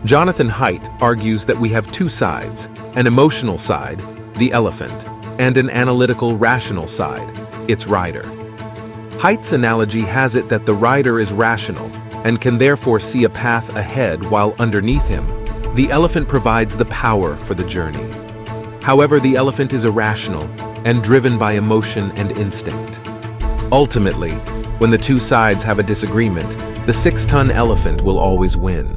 Jonathan Haidt argues that we have two sides, an emotional side, the elephant, and an analytical, rational side, its rider. Haidt's analogy has it that the rider is rational and can therefore see a path ahead, while underneath him, the elephant provides the power for the journey. However, the elephant is irrational and driven by emotion and instinct. Ultimately, when the two sides have a disagreement, the 6-ton elephant will always win.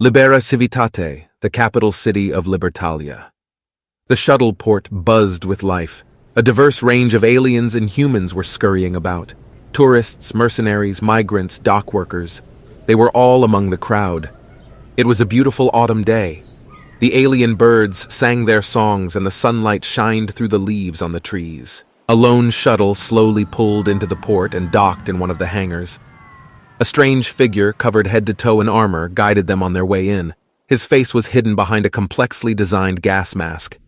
Libera Civitate, the capital city of Libertalia. The shuttle port buzzed with life. A diverse range of aliens and humans were scurrying about. Tourists, mercenaries, migrants, dock workers. They were all among the crowd. It was a beautiful autumn day. The alien birds sang their songs and the sunlight shined through the leaves on the trees. A lone shuttle slowly pulled into the port and docked in one of the hangars. A strange figure, covered head to toe in armor, guided them on their way in. His face was hidden behind a complexly designed gas mask.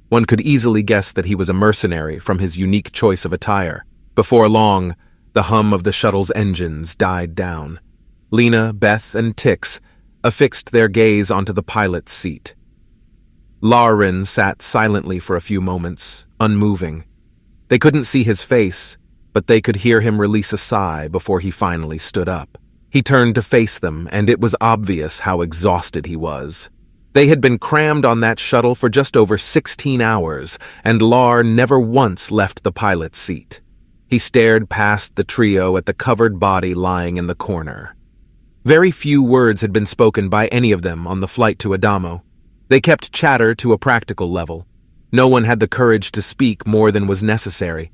One could easily guess that he was a mercenary from his unique choice of attire. Before long, the hum of the shuttle's engines died down. Lena, Beth, and Tix affixed their gaze onto the pilot's seat. Lauren sat silently for a few moments, unmoving. They couldn't see his face, but they could hear him release a sigh before he finally stood up. He turned to face them, and it was obvious how exhausted he was. They had been crammed on that shuttle for just over 16 hours, and Lar never once left the pilot's seat. He stared past the trio at the covered body lying in the corner. Very few words had been spoken by any of them on the flight to Adamo. They kept chatter to a practical level. No one had the courage to speak more than was necessary.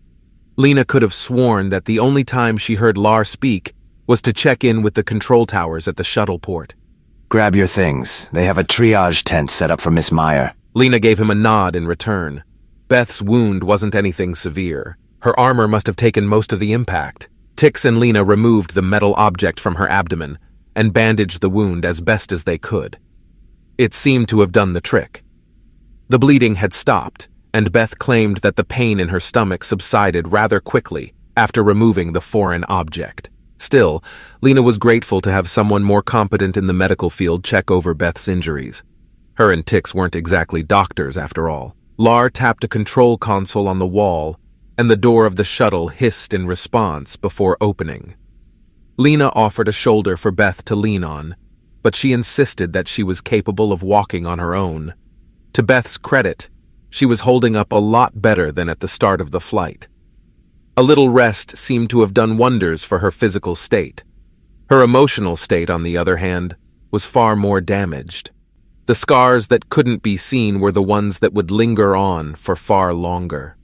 Lena could have sworn that the only time she heard Lar speak was to check in with the control towers at the shuttle port. Grab your things. They have a triage tent set up for Miss Meyer. Lena gave him a nod in return. Beth's wound wasn't anything severe. Her armor must have taken most of the impact. Tix and Lena removed the metal object from her abdomen and bandaged the wound as best as they could. It seemed to have done the trick. The bleeding had stopped, and Beth claimed that the pain in her stomach subsided rather quickly after removing the foreign object. Still, Lena was grateful to have someone more competent in the medical field check over Beth's injuries. Her and Tix weren't exactly doctors, after all. Lar tapped a control console on the wall, and the door of the shuttle hissed in response before opening. Lena offered a shoulder for Beth to lean on, but she insisted that she was capable of walking on her own. To Beth's credit, she was holding up a lot better than at the start of the flight. A little rest seemed to have done wonders for her physical state. Her emotional state, on the other hand, was far more damaged. The scars that couldn't be seen were the ones that would linger on for far longer.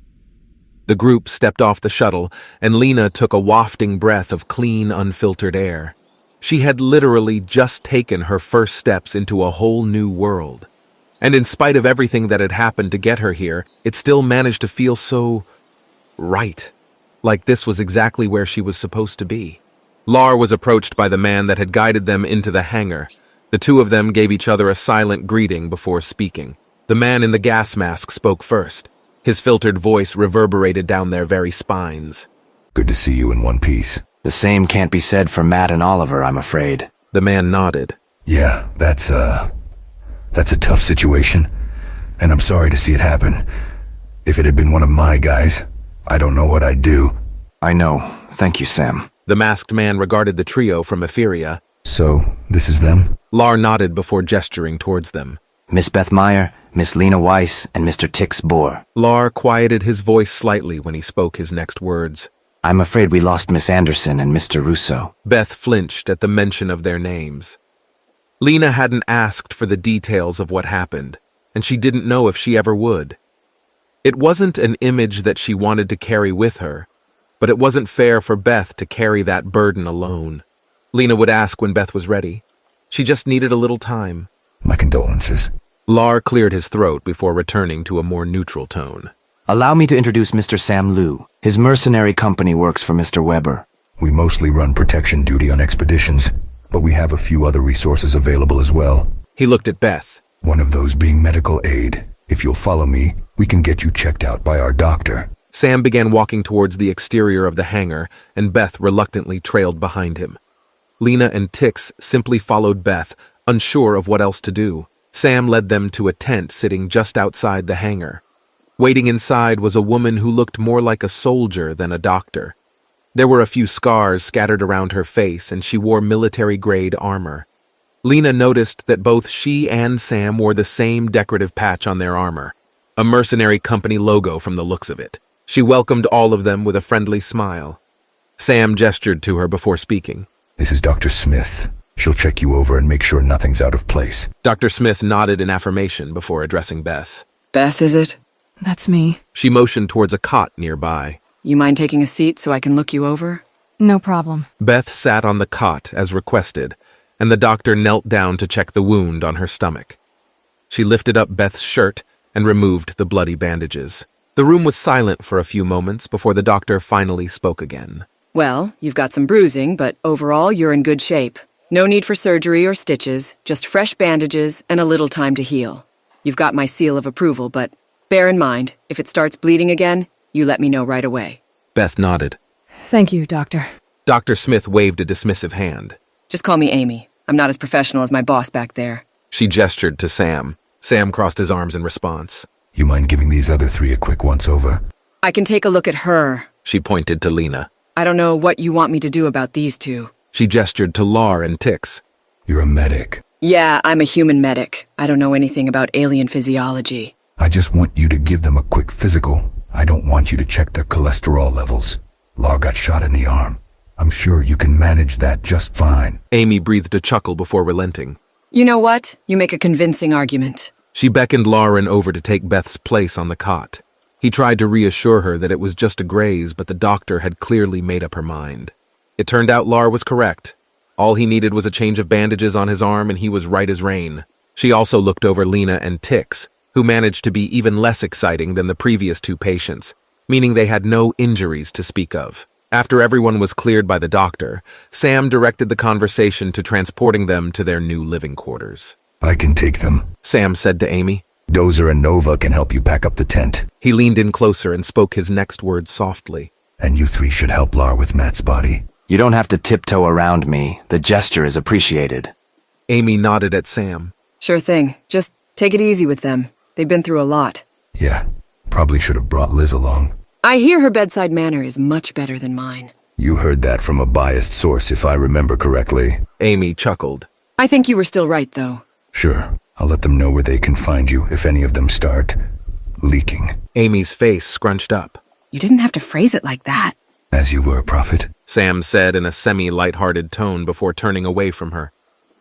The group stepped off the shuttle, and Lena took a wafting breath of clean, unfiltered air. She had literally just taken her first steps into a whole new world. And in spite of everything that had happened to get her here, it still managed to feel so right, like this was exactly where she was supposed to be. Lar was approached by the man that had guided them into the hangar. The two of them gave each other a silent greeting before speaking. The man in the gas mask spoke first. His filtered voice reverberated down their very spines. Good to see you in one piece. The same can't be said for Matt and Oliver, I'm afraid. The man nodded. Yeah, that's a tough situation, and I'm sorry to see it happen. If it had been one of my guys, I don't know what I'd do. I know. Thank you, Sam. The masked man regarded the trio from Etheria. So, this is them? Lar nodded before gesturing towards them. Miss Beth Meyer, Miss Lena Weiss, and Mr. Tix Bohr. Lar quieted his voice slightly when he spoke his next words. I'm afraid we lost Miss Anderson and Mr. Russo. Beth flinched at the mention of their names. Lena hadn't asked for the details of what happened, and she didn't know if she ever would. It wasn't an image that she wanted to carry with her, but it wasn't fair for Beth to carry that burden alone. Lena would ask when Beth was ready. She just needed a little time. My condolences. Lar cleared his throat before returning to a more neutral tone. Allow me to introduce Mr. Sam Liu. His mercenary company works for Mr. Weber. We mostly run protection duty on expeditions, but we have a few other resources available as well. He looked at Beth. One of those being medical aid. If you'll follow me, we can get you checked out by our doctor. Sam began walking towards the exterior of the hangar, and Beth reluctantly trailed behind him. Lena and Tix simply followed Beth, unsure of what else to do. Sam led them to a tent sitting just outside the hangar. Waiting inside was a woman who looked more like a soldier than a doctor. There were a few scars scattered around her face, and she wore military-grade armor. Lena noticed that both she and Sam wore the same decorative patch on their armor, a mercenary company logo from the looks of it. She welcomed all of them with a friendly smile. Sam gestured to her before speaking. This is Dr. Smith. She'll check you over and make sure nothing's out of place. Dr. Smith nodded in affirmation before addressing Beth. Beth, is it? That's me. She motioned towards a cot nearby. You mind taking a seat so I can look you over? No problem. Beth sat on the cot as requested, and the doctor knelt down to check the wound on her stomach. She lifted up Beth's shirt and removed the bloody bandages. The room was silent for a few moments before the doctor finally spoke again. Well, you've got some bruising, but overall you're in good shape. No need for surgery or stitches, just fresh bandages and a little time to heal. You've got my seal of approval, but bear in mind, if it starts bleeding again, you let me know right away. Beth nodded. Thank you, Doctor. Dr. Smith waved a dismissive hand. Just call me Amy. I'm not as professional as my boss back there. She gestured to Sam. Sam crossed his arms in response. You mind giving these other three a quick once-over? I can take a look at her. She pointed to Lena. I don't know what you want me to do about these two. She gestured to Lar and Tix. You're a medic. Yeah, I'm a human medic. I don't know anything about alien physiology. I just want you to give them a quick physical. I don't want you to check their cholesterol levels. Lar got shot in the arm. I'm sure you can manage that just fine. Amy breathed a chuckle before relenting. You know what? You make a convincing argument. She beckoned Lauren over to take Beth's place on the cot. He tried to reassure her that it was just a graze, but the doctor had clearly made up her mind. It turned out Lar was correct. All he needed was a change of bandages on his arm, and he was right as rain. She also looked over Lena and Tix, who managed to be even less exciting than the previous two patients, meaning they had no injuries to speak of. After everyone was cleared by the doctor, Sam directed the conversation to transporting them to their new living quarters. I can take them, Sam said to Amy. Dozer and Nova can help you pack up the tent. He leaned in closer and spoke his next words softly. And you three should help Lar with Matt's body. You don't have to tiptoe around me. The gesture is appreciated. Amy nodded at Sam. Sure thing. Just take it easy with them. They've been through a lot. Yeah, probably should have brought Liz along. I hear her bedside manner is much better than mine. You heard that from a biased source, if I remember correctly. Amy chuckled. I think you were still right, though. Sure, I'll let them know where they can find you if any of them start leaking. Amy's face scrunched up. You didn't have to phrase it like that. As you were, Prophet. Sam said in a semi-lighthearted tone before turning away from her.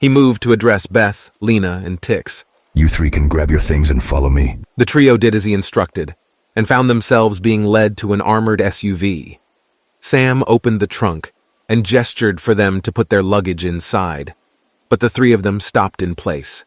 He moved to address Beth, Lena, and Tix. You three can grab your things and follow me. The trio did as he instructed, and found themselves being led to an armored SUV. Sam opened the trunk and gestured for them to put their luggage inside, but the three of them stopped in place.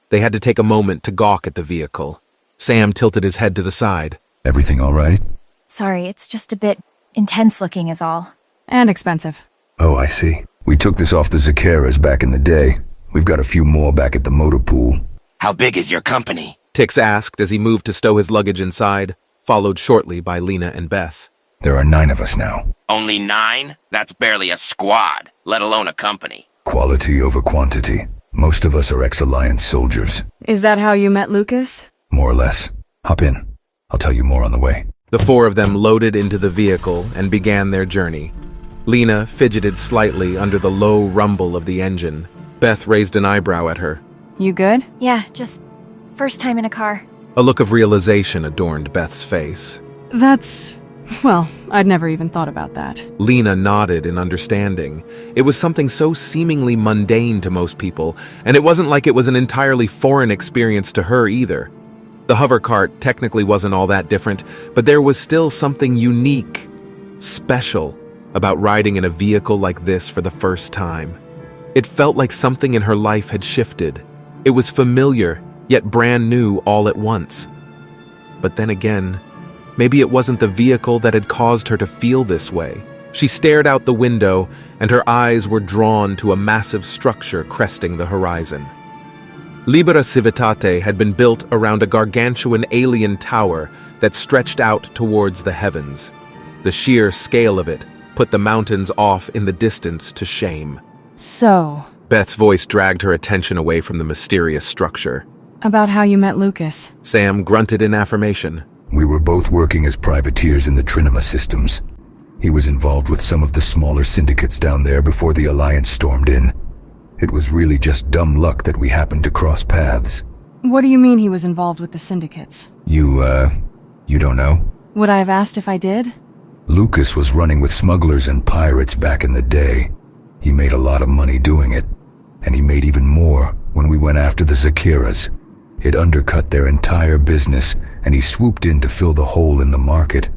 They had to take a moment to gawk at the vehicle. Sam tilted his head to the side. Everything all right? Sorry, it's just a bit intense looking is all. And expensive. Oh, I see. We took this off the Zacaras back in the day. We've got a few more back at the motor pool. How big is your company? Tix asked as he moved to stow his luggage inside, followed shortly by Lena and Beth. There are 9 of us now. Only 9? That's barely a squad, let alone a company. Quality over quantity. Most of us are ex-Alliance soldiers. Is that how you met Lucas? More or less. Hop in. I'll tell you more on the way. The 4 of them loaded into the vehicle and began their journey. Lena fidgeted slightly under the low rumble of the engine. Beth raised an eyebrow at her. You good? Yeah, just First time in a car. A look of realization adorned Beth's face. Well, I'd never even thought about that. Lena nodded in understanding. It was something so seemingly mundane to most people, and it wasn't like it was an entirely foreign experience to her either. The hover cart technically wasn't all that different, but there was still something unique, special, about riding in a vehicle like this for the first time. It felt like something in her life had shifted. It was familiar, yet brand new all at once. But then again, maybe it wasn't the vehicle that had caused her to feel this way. She stared out the window, and her eyes were drawn to a massive structure cresting the horizon. Libertalia had been built around a gargantuan alien tower that stretched out towards the heavens. The sheer scale of it put the mountains off in the distance to shame. So, Beth's voice dragged her attention away from the mysterious structure. about how you met Lucas. Sam grunted in affirmation. We were both working as privateers in the Trinema systems. He was involved with some of the smaller syndicates down there before the Alliance stormed in. It was really just dumb luck that we happened to cross paths. What do you mean he was involved with the syndicates? You don't know? Would I have asked if I did? Lucas was running with smugglers and pirates back in the day. He made a lot of money doing it, and he made even more when we went after the Zakiras. It undercut their entire business, and he swooped in to fill the hole in the market.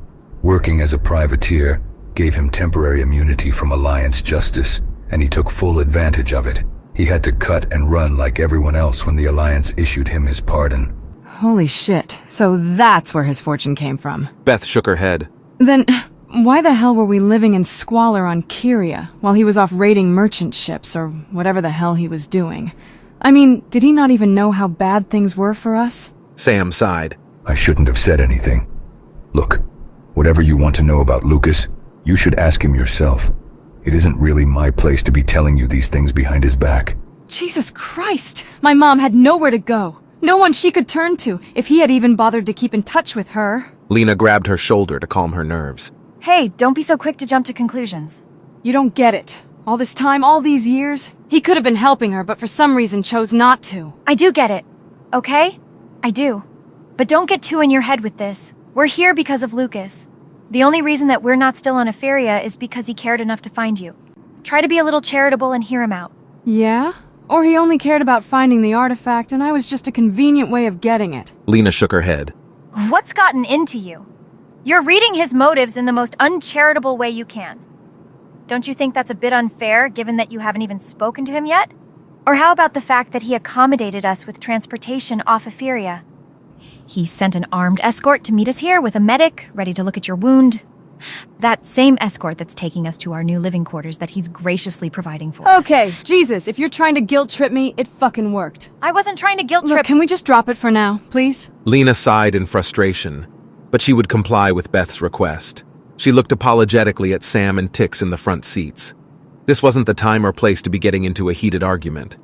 Working as a privateer gave him temporary immunity from Alliance justice, and he took full advantage of it. He had to cut and run like everyone else when the Alliance issued him his pardon. Holy shit, so that's where his fortune came from. Beth shook her head. Then, why the hell were we living in squalor on Kyria while he was off raiding merchant ships or whatever the hell he was doing? I mean, did he not even know how bad things were for us? Sam sighed. I shouldn't have said anything. Look, whatever you want to know about Lucas, you should ask him yourself. It isn't really my place to be telling you these things behind his back. Jesus Christ! My mom had nowhere to go. No one she could turn to, if he had even bothered to keep in touch with her. Lena grabbed her shoulder to calm her nerves. Hey, don't be so quick to jump to conclusions. You don't get it. All this time, all these years, he could have been helping her, but for some reason chose not to. I do get it, okay? I do. But don't get too in your head with this. We're here because of Lucas. The only reason that we're not still on Etheria is because he cared enough to find you. Try to be a little charitable and hear him out. Yeah? Or he only cared about finding the artifact and I was just a convenient way of getting it. Lena shook her head. What's gotten into you? You're reading his motives in the most uncharitable way you can. Don't you think that's a bit unfair, given that you haven't even spoken to him yet? Or how about the fact that he accommodated us with transportation off Etheria? He sent an armed escort to meet us here with a medic, ready to look at your wound. That same escort that's taking us to our new living quarters that he's graciously providing for us. Okay, Jesus, if you're trying to guilt-trip me, it fucking worked. I wasn't trying to guilt-trip. Look, can we just drop it for now, please? Lena sighed in frustration, but she would comply with Beth's request. She looked apologetically at Sam and Tix in the front seats. This wasn't the time or place to be getting into a heated argument.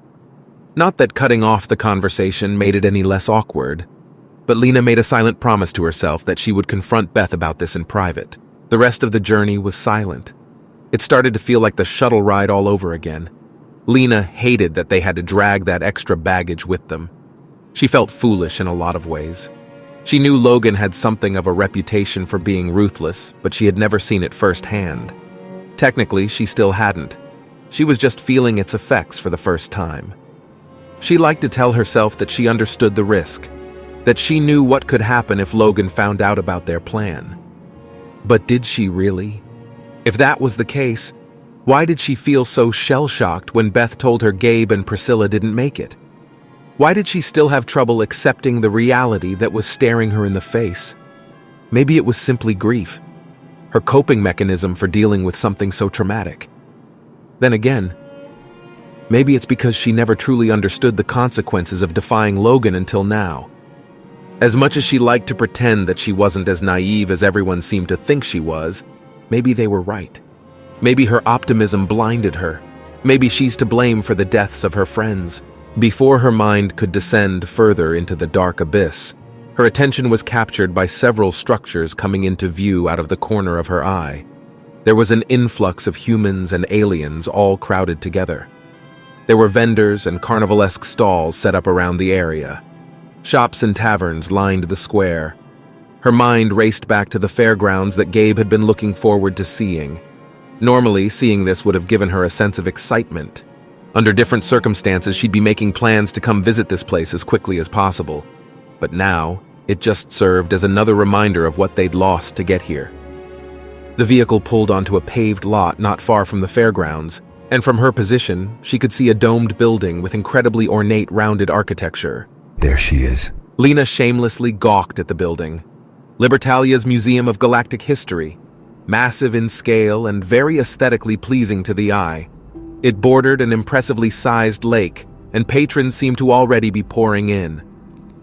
Not that cutting off the conversation made it any less awkward, but Lena made a silent promise to herself that she would confront Beth about this in private. The rest of the journey was silent. It started to feel like the shuttle ride all over again. Lena hated that they had to drag that extra baggage with them. She felt foolish in a lot of ways. She knew Logan had something of a reputation for being ruthless, but she had never seen it firsthand. Technically, she still hadn't. She was just feeling its effects for the first time. She liked to tell herself that she understood the risk, that she knew what could happen if Logan found out about their plan. But did she really? If that was the case, why did she feel so shell-shocked when Beth told her Gabe and Priscilla didn't make it? Why did she still have trouble accepting the reality that was staring her in the face? Maybe it was simply grief, her coping mechanism for dealing with something so traumatic. Then again, maybe it's because she never truly understood the consequences of defying Logan until now. As much as she liked to pretend that she wasn't as naive as everyone seemed to think she was, maybe they were right. Maybe her optimism blinded her. Maybe she's to blame for the deaths of her friends. Before her mind could descend further into the dark abyss, her attention was captured by several structures coming into view out of the corner of her eye. There was an influx of humans and aliens all crowded together. There were vendors and carnivalesque stalls set up around the area. Shops and taverns lined the square. Her mind raced back to the fairgrounds that Gabe had been looking forward to seeing. Normally, seeing this would have given her a sense of excitement. Under different circumstances, she'd be making plans to come visit this place as quickly as possible. But now, it just served as another reminder of what they'd lost to get here. The vehicle pulled onto a paved lot not far from the fairgrounds, and from her position, she could see a domed building with incredibly ornate rounded architecture. There she is. Lena shamelessly gawked at the building. Libertalia's Museum of Galactic History, massive in scale and very aesthetically pleasing to the eye. It bordered an impressively sized lake, and patrons seemed to already be pouring in.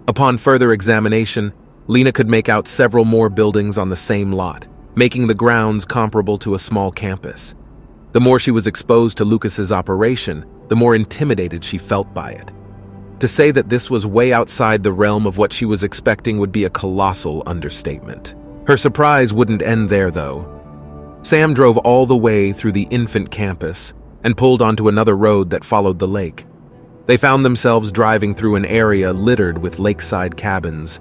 Upon further examination, Lena could make out several more buildings on the same lot, making the grounds comparable to a small campus. The more she was exposed to Lucas's operation, the more intimidated she felt by it. To say that this was way outside the realm of what she was expecting would be a colossal understatement. Her surprise wouldn't end there, though. Sam drove all the way through the infant campus and pulled onto another road that followed the lake. They found themselves driving through an area littered with lakeside cabins.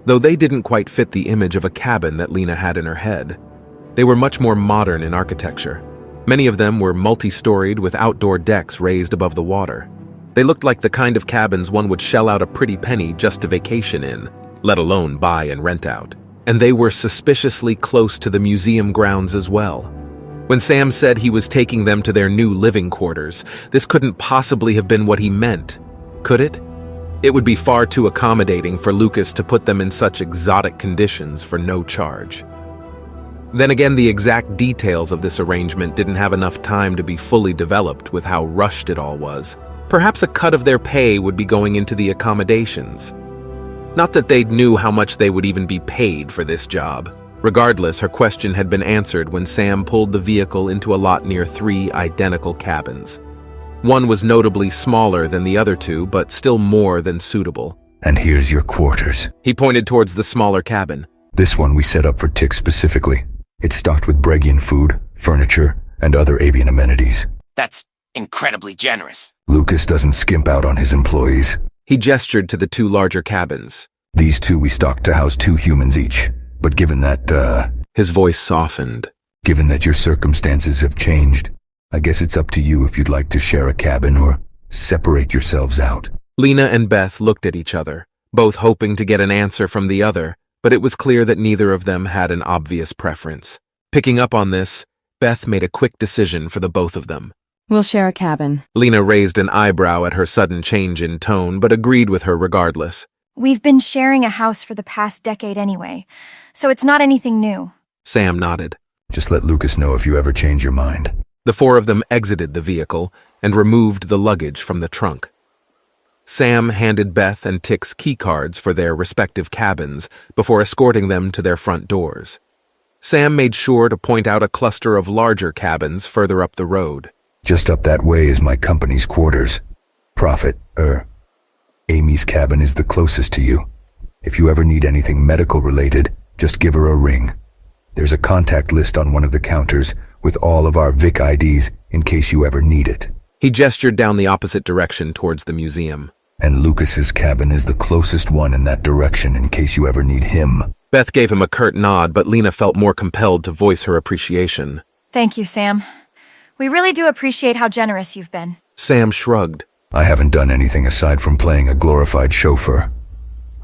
Though they didn't quite fit the image of a cabin that Lena had in her head, they were much more modern in architecture. Many of them were multi-storied with outdoor decks raised above the water. They looked like the kind of cabins one would shell out a pretty penny just to vacation in, let alone buy and rent out. And they were suspiciously close to the museum grounds as well. When Sam said he was taking them to their new living quarters, this couldn't possibly have been what he meant, could it? It would be far too accommodating for Lucas to put them in such exotic conditions for no charge. Then again, the exact details of this arrangement didn't have enough time to be fully developed with how rushed it all was. Perhaps a cut of their pay would be going into the accommodations. Not that they knew how much they would even be paid for this job. Regardless, her question had been answered when Sam pulled the vehicle into a lot near 3 identical cabins. One was notably smaller than the other two, but still more than suitable. And here's your quarters. He pointed towards the smaller cabin. This one we set up for Tix specifically. It's stocked with Bregian food, furniture, and other avian amenities. That's incredibly generous. Lucas doesn't skimp out on his employees. He gestured to the 2 larger cabins. These 2 we stocked to house 2 humans each. But given that, His voice softened. Given that your circumstances have changed, I guess it's up to you if you'd like to share a cabin or separate yourselves out. Lena and Beth looked at each other, both hoping to get an answer from the other, but it was clear that neither of them had an obvious preference. Picking up on this, Beth made a quick decision for the both of them. We'll share a cabin. Lena raised an eyebrow at her sudden change in tone, but agreed with her regardless. We've been sharing a house for the past decade anyway, so it's not anything new. Sam nodded. Just let Lucas know if you ever change your mind. The 4 of them exited the vehicle and removed the luggage from the trunk. Sam handed Beth and Tix keycards for their respective cabins before escorting them to their front doors. Sam made sure to point out a cluster of larger cabins further up the road. Just up that way is my company's quarters. Amy's cabin is the closest to you. If you ever need anything medical related, just give her a ring. There's a contact list on one of the counters with all of our Vic IDs in case you ever need it. He gestured down the opposite direction towards the museum. And Lucas's cabin is the closest one in that direction in case you ever need him. Beth gave him a curt nod, but Lena felt more compelled to voice her appreciation. Thank you, Sam. We really do appreciate how generous you've been. Sam shrugged. I haven't done anything aside from playing a glorified chauffeur.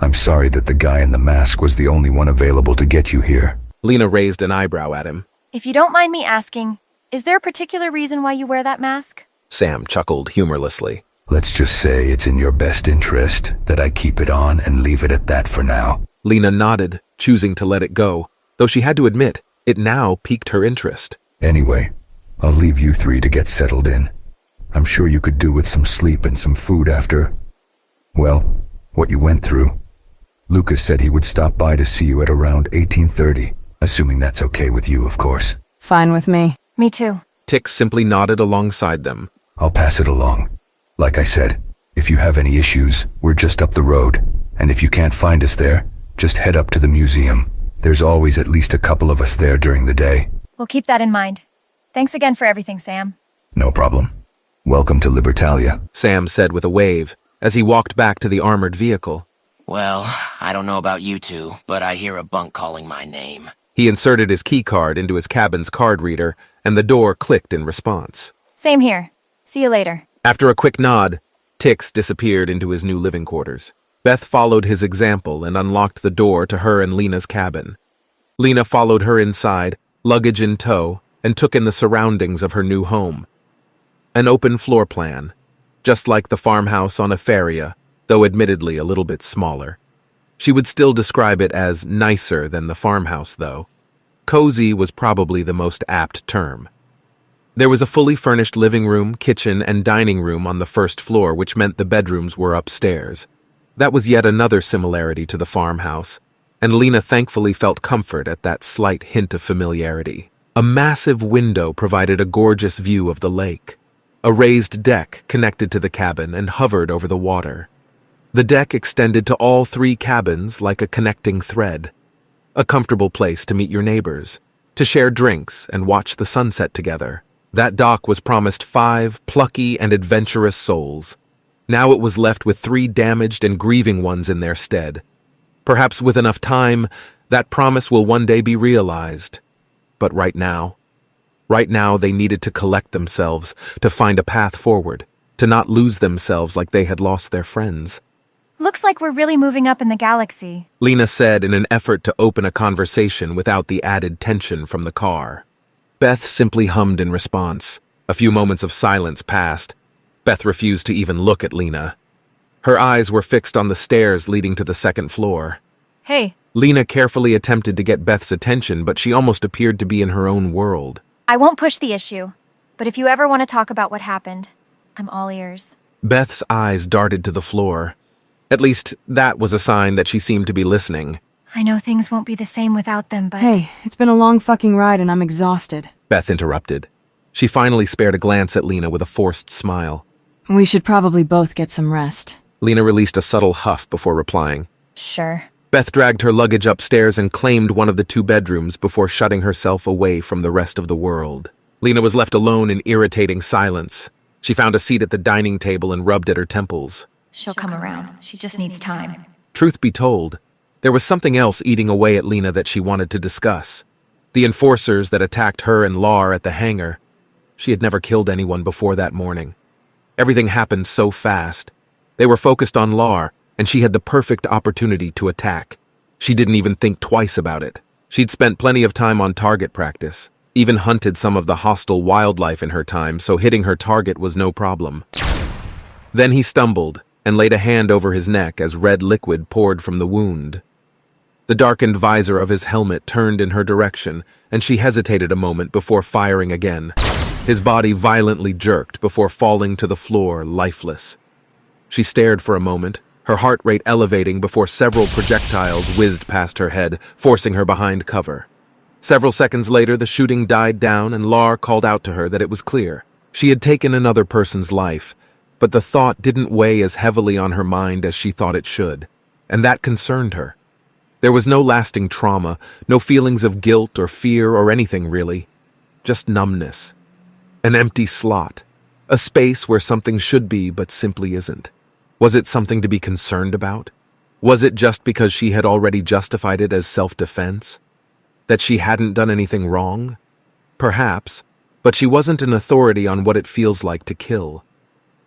I'm sorry that the guy in the mask was the only one available to get you here. Lena raised an eyebrow at him. If you don't mind me asking, is there a particular reason why you wear that mask? Sam chuckled humorlessly. Let's just say it's in your best interest that I keep it on and leave it at that for now. Lena nodded, choosing to let it go, though she had to admit, it now piqued her interest. Anyway, I'll leave you 3 to get settled in. I'm sure you could do with some sleep and some food after, well, what you went through. Lucas said he would stop by to see you at around 18:30, assuming that's okay with you, of course. Fine with me. Me too. Tix simply nodded alongside them. I'll pass it along. Like I said, if you have any issues, we're just up the road, and if you can't find us there, just head up to the museum. There's always at least a couple of us there during the day. We'll keep that in mind. Thanks again for everything, Sam. No problem. Welcome to Libertalia, Sam said with a wave, as he walked back to the armored vehicle. Well, I don't know about you two, but I hear a bunk calling my name. He inserted his key card into his cabin's card reader, and the door clicked in response. Same here. See you later. After a quick nod, Tix disappeared into his new living quarters. Beth followed his example and unlocked the door to her and Lena's cabin. Lena followed her inside, luggage in tow, and took in the surroundings of her new home. An open floor plan, just like the farmhouse on Eferia, though admittedly a little bit smaller. She would still describe it as nicer than the farmhouse, though. Cozy was probably the most apt term. There was a fully furnished living room, kitchen, and dining room on the first floor, which meant the bedrooms were upstairs. That was yet another similarity to the farmhouse, and Lena thankfully felt comfort at that slight hint of familiarity. A massive window provided a gorgeous view of the lake. A raised deck connected to the cabin and hovered over the water. The deck extended to all three cabins like a connecting thread. A comfortable place to meet your neighbors, to share drinks and watch the sunset together. That dock was promised 5 plucky and adventurous souls. Now it was left with 3 damaged and grieving ones in their stead. Perhaps with enough time, that promise will one day be realized. But right now they needed to collect themselves, to find a path forward, to not lose themselves like they had lost their friends. Looks like we're really moving up in the galaxy. Lena said in an effort to open a conversation without the added tension from the car. Beth simply hummed in response. A few moments of silence passed. Beth refused to even look at Lena. Her eyes were fixed on the stairs leading to the second floor. Hey. Lena carefully attempted to get Beth's attention, but she almost appeared to be in her own world. I won't push the issue, but if you ever want to talk about what happened, I'm all ears. Beth's eyes darted to the floor. At least, that was a sign that she seemed to be listening. I know things won't be the same without them, but... Hey, it's been a long fucking ride and I'm exhausted. Beth interrupted. She finally spared a glance at Lena with a forced smile. We should probably both get some rest. Lena released a subtle huff before replying. Sure. Beth dragged her luggage upstairs and claimed one of the 2 bedrooms before shutting herself away from the rest of the world. Lena was left alone in irritating silence. She found a seat at the dining table and rubbed at her temples. She'll come around. She just needs time. Truth be told, there was something else eating away at Lena that she wanted to discuss. The enforcers that attacked her and Lar at the hangar. She had never killed anyone before that morning. Everything happened so fast. They were focused on Lar, and she had the perfect opportunity to attack. She didn't even think twice about it. She'd spent plenty of time on target practice, even hunted some of the hostile wildlife in her time, so hitting her target was no problem. Then he stumbled and laid a hand over his neck as red liquid poured from the wound. The darkened visor of his helmet turned in her direction, and she hesitated a moment before firing again. His body violently jerked before falling to the floor, lifeless. She stared for a moment, her heart rate elevating before several projectiles whizzed past her head, forcing her behind cover. Several seconds later, the shooting died down and Lar called out to her that it was clear. She had taken another person's life, but the thought didn't weigh as heavily on her mind as she thought it should, and that concerned her. There was no lasting trauma, no feelings of guilt or fear or anything really, just numbness. An empty slot, a space where something should be but simply isn't. Was it something to be concerned about? Was it just because she had already justified it as self-defense? That she hadn't done anything wrong? Perhaps, but she wasn't an authority on what it feels like to kill.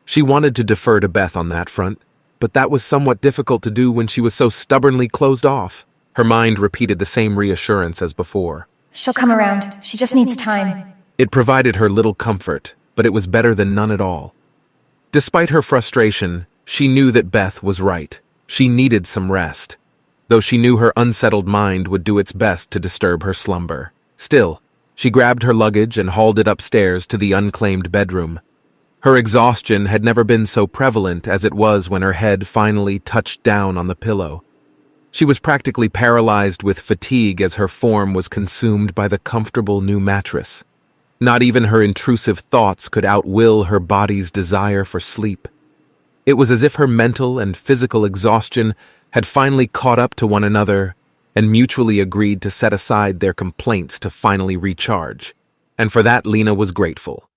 She wanted to defer to Beth on that front, but that was somewhat difficult to do when she was so stubbornly closed off. Her mind repeated the same reassurance as before. She'll come around. She just needs time. It provided her little comfort, but it was better than none at all. Despite her frustration, she knew that Beth was right. She needed some rest, though she knew her unsettled mind would do its best to disturb her slumber. Still, she grabbed her luggage and hauled it upstairs to the unclaimed bedroom. Her exhaustion had never been so prevalent as it was when her head finally touched down on the pillow. She was practically paralyzed with fatigue as her form was consumed by the comfortable new mattress. Not even her intrusive thoughts could outwill her body's desire for sleep. It was as if her mental and physical exhaustion had finally caught up to one another and mutually agreed to set aside their complaints to finally recharge. And for that, Lena was grateful.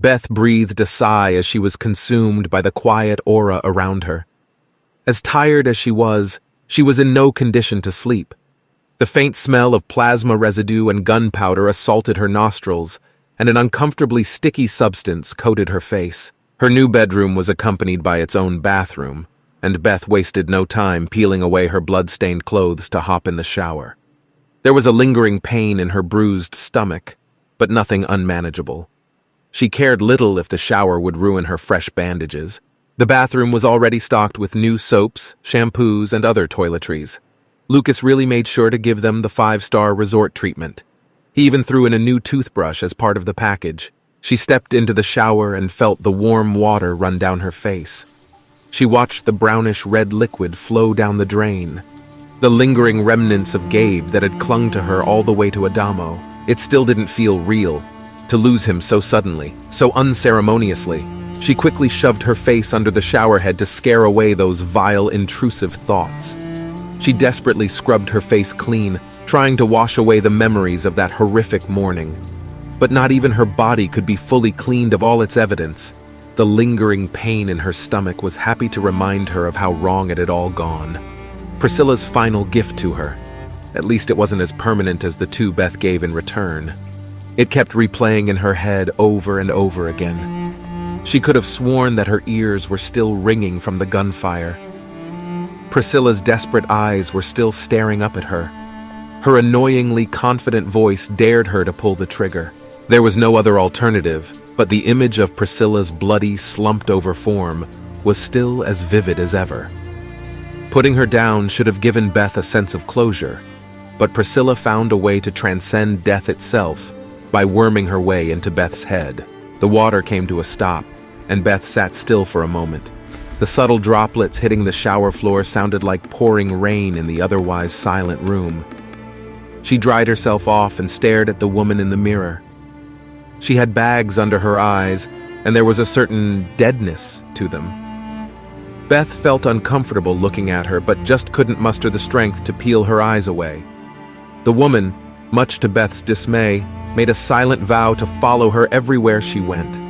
Beth breathed a sigh as she was consumed by the quiet aura around her. As tired as she was in no condition to sleep. The faint smell of plasma residue and gunpowder assaulted her nostrils, and an uncomfortably sticky substance coated her face. Her new bedroom was accompanied by its own bathroom, and Beth wasted no time peeling away her blood-stained clothes to hop in the shower. There was a lingering pain in her bruised stomach, but nothing unmanageable. She cared little if the shower would ruin her fresh bandages. The bathroom was already stocked with new soaps, shampoos, and other toiletries. Lucas really made sure to give them the 5-star resort treatment. He even threw in a new toothbrush as part of the package. She stepped into the shower and felt the warm water run down her face. She watched the brownish-red liquid flow down the drain. The lingering remnants of Gabe that had clung to her all the way to Adamo. It still didn't feel real. To lose him so suddenly, so unceremoniously. She quickly shoved her face under the shower head to scare away those vile, intrusive thoughts. She desperately scrubbed her face clean, trying to wash away the memories of that horrific morning. But not even her body could be fully cleaned of all its evidence. The lingering pain in her stomach was happy to remind her of how wrong it had all gone. Priscilla's final gift to her. At least it wasn't as permanent as the two Beth gave in return. It kept replaying in her head over and over again. She could have sworn that her ears were still ringing from the gunfire. Priscilla's desperate eyes were still staring up at her. Her annoyingly confident voice dared her to pull the trigger. There was no other alternative, but the image of Priscilla's bloody, slumped-over form was still as vivid as ever. Putting her down should have given Beth a sense of closure, but Priscilla found a way to transcend death itself by worming her way into Beth's head. The water came to a stop, and Beth sat still for a moment. The subtle droplets hitting the shower floor sounded like pouring rain in the otherwise silent room. She dried herself off and stared at the woman in the mirror. She had bags under her eyes, and there was a certain deadness to them. Beth felt uncomfortable looking at her, but just couldn't muster the strength to peel her eyes away. The woman, much to Beth's dismay, made a silent vow to follow her everywhere she went.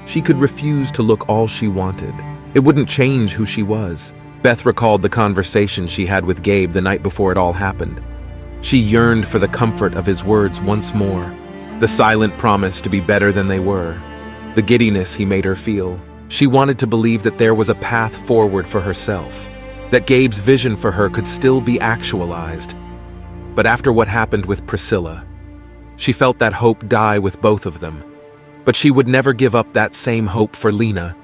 She could refuse to look all she wanted. It wouldn't change who she was. Beth recalled the conversation she had with Gabe the night before it all happened. She yearned for the comfort of his words once more, the silent promise to be better than they were, the giddiness he made her feel. She wanted to believe that there was a path forward for herself, that Gabe's vision for her could still be actualized. But after what happened with Priscilla, she felt that hope die with both of them. But she would never give up that same hope for Lena.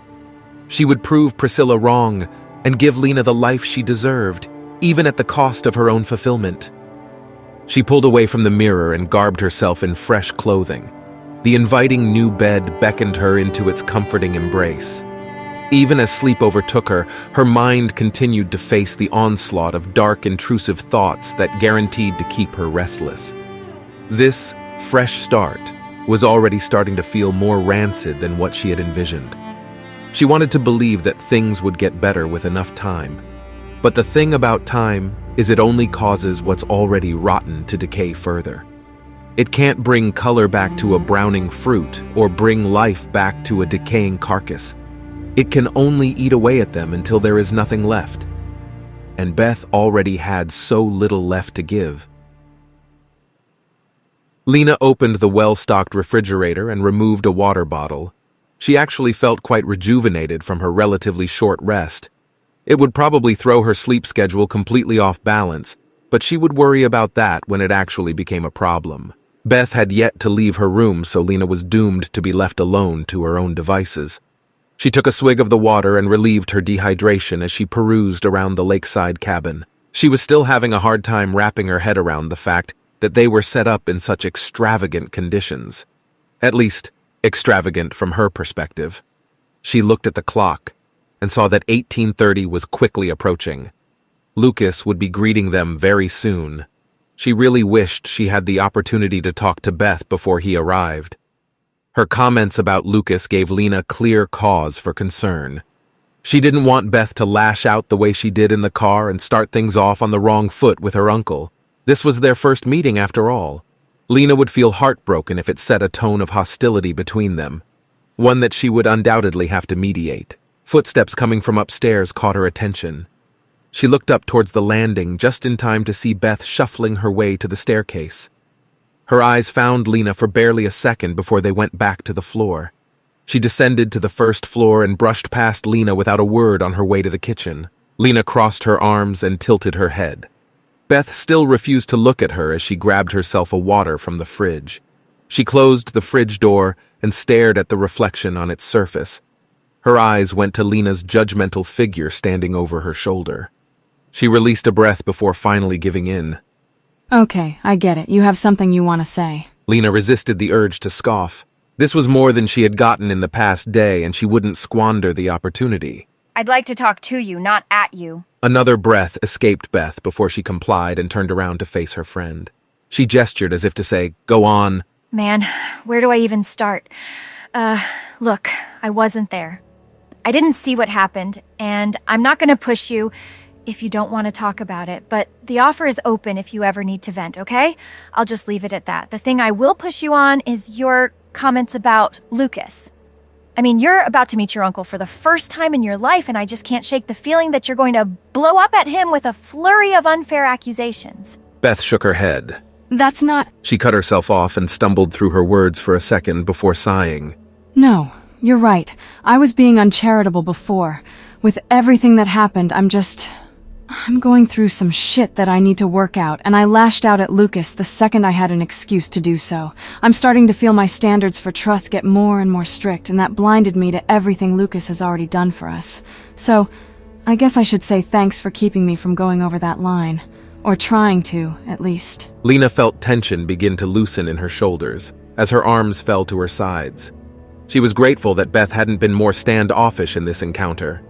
She would prove Priscilla wrong and give Lena the life she deserved, even at the cost of her own fulfillment. She pulled away from the mirror and garbed herself in fresh clothing. The inviting new bed beckoned her into its comforting embrace. Even as sleep overtook her, her mind continued to face the onslaught of dark, intrusive thoughts that guaranteed to keep her restless. This fresh start was already starting to feel more rancid than what she had envisioned. She wanted to believe that things would get better with enough time. But the thing about time is it only causes what's already rotten to decay further. It can't bring color back to a browning fruit or bring life back to a decaying carcass. It can only eat away at them until there is nothing left. And Beth already had so little left to give. Lena opened the well-stocked refrigerator and removed a water bottle. She actually felt quite rejuvenated from her relatively short rest. It would probably throw her sleep schedule completely off balance, but she would worry about that when it actually became a problem. Beth had yet to leave her room, so Lena was doomed to be left alone to her own devices. She took a swig of the water and relieved her dehydration as she perused around the lakeside cabin. She was still having a hard time wrapping her head around the fact that they were set up in such extravagant conditions. At least, extravagant from her perspective. She looked at the clock and saw that 18:30 was quickly approaching. Lucas would be greeting them very soon. She really wished she had the opportunity to talk to Beth before he arrived. Her comments about Lucas gave Lena clear cause for concern. She didn't want Beth to lash out the way she did in the car and start things off on the wrong foot with her uncle. This was their first meeting after all. Lena would feel heartbroken if it set a tone of hostility between them. one that she would undoubtedly have to mediate. Footsteps coming from upstairs caught her attention. She looked up towards the landing just in time to see Beth shuffling her way to the staircase. Her eyes found Lena for barely a second before they went back to the floor. She descended to the first floor and brushed past Lena without a word on her way to the kitchen. Lena crossed her arms and tilted her head. Beth still refused to look at her as she grabbed herself a water from the fridge. She closed the fridge door and stared at the reflection on its surface. Her eyes went to Lena's judgmental figure standing over her shoulder. She released a breath before finally giving in. Okay, I get it. You have something you want to say. Lena resisted the urge to scoff. This was more than she had gotten in the past day, and she wouldn't squander the opportunity. I'd like to talk to you, not at you. Another breath escaped Beth before she complied and turned around to face her friend. She gestured as if to say, "Go on." Man, where do I even start? Look, I wasn't there. I didn't see what happened, and I'm not going to push you if you don't want to talk about it, but the offer is open if you ever need to vent, okay? I'll just leave it at that. The thing I will push you on is your comments about Lucas. I mean, you're about to meet your uncle for the first time in your life, and I just can't shake the feeling that you're going to blow up at him with a flurry of unfair accusations. Beth shook her head. That's not... She cut herself off and stumbled through her words for a second before sighing. No, you're right. I was being uncharitable before. With everything that happened, I'm going through some shit that I need to work out, and I lashed out at Lucas the second I had an excuse to do so. I'm starting to feel my standards for trust get more and more strict, and that blinded me to everything Lucas has already done for us. So, I guess I should say thanks for keeping me from going over that line. Or trying to, at least. Lena felt tension begin to loosen in her shoulders as her arms fell to her sides. She was grateful that Beth hadn't been more standoffish in this encounter,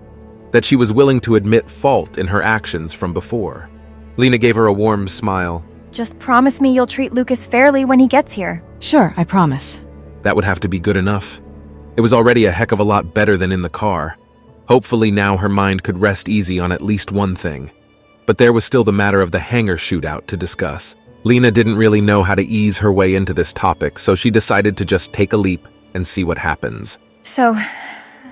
that she was willing to admit fault in her actions from before. Lena gave her a warm smile. Just promise me you'll treat Lucas fairly when he gets here. Sure, I promise. That would have to be good enough. It was already a heck of a lot better than in the car. Hopefully now her mind could rest easy on at least one thing. But there was still the matter of the hangar shootout to discuss. Lena didn't really know how to ease her way into this topic, so she decided to just take a leap and see what happens. So,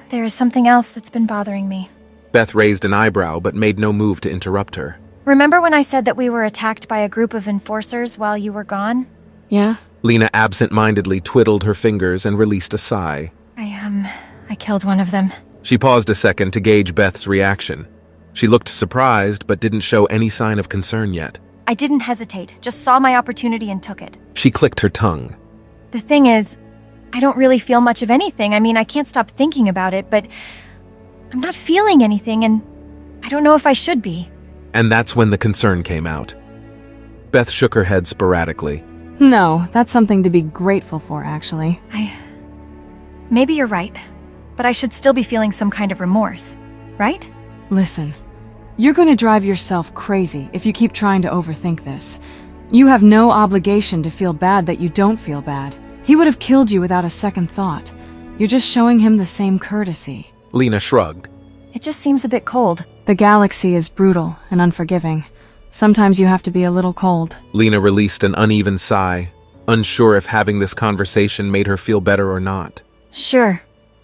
there is something else that's been bothering me. Beth raised an eyebrow but made no move to interrupt her. Remember when I said that we were attacked by a group of enforcers while you were gone? Yeah? Lena absent-mindedly twiddled her fingers and released a sigh. I killed one of them. She paused a second to gauge Beth's reaction. She looked surprised but didn't show any sign of concern yet. I didn't hesitate, just saw my opportunity and took it. She clicked her tongue. The thing is, I don't really feel much of anything. I mean, I can't stop thinking about it, but I'm not feeling anything, and I don't know if I should be. And that's when the concern came out. Beth shook her head sporadically. No, that's something to be grateful for, actually. Maybe you're right, but I should still be feeling some kind of remorse, right? Listen, you're going to drive yourself crazy if you keep trying to overthink this. You have no obligation to feel bad that you don't feel bad. He would have killed you without a second thought. You're just showing him the same courtesy. Lena shrugged. It just seems a bit cold. The galaxy is brutal and unforgiving. Sometimes you have to be a little cold. Lena released an uneven sigh, unsure if having this conversation made her feel better or not. Sure.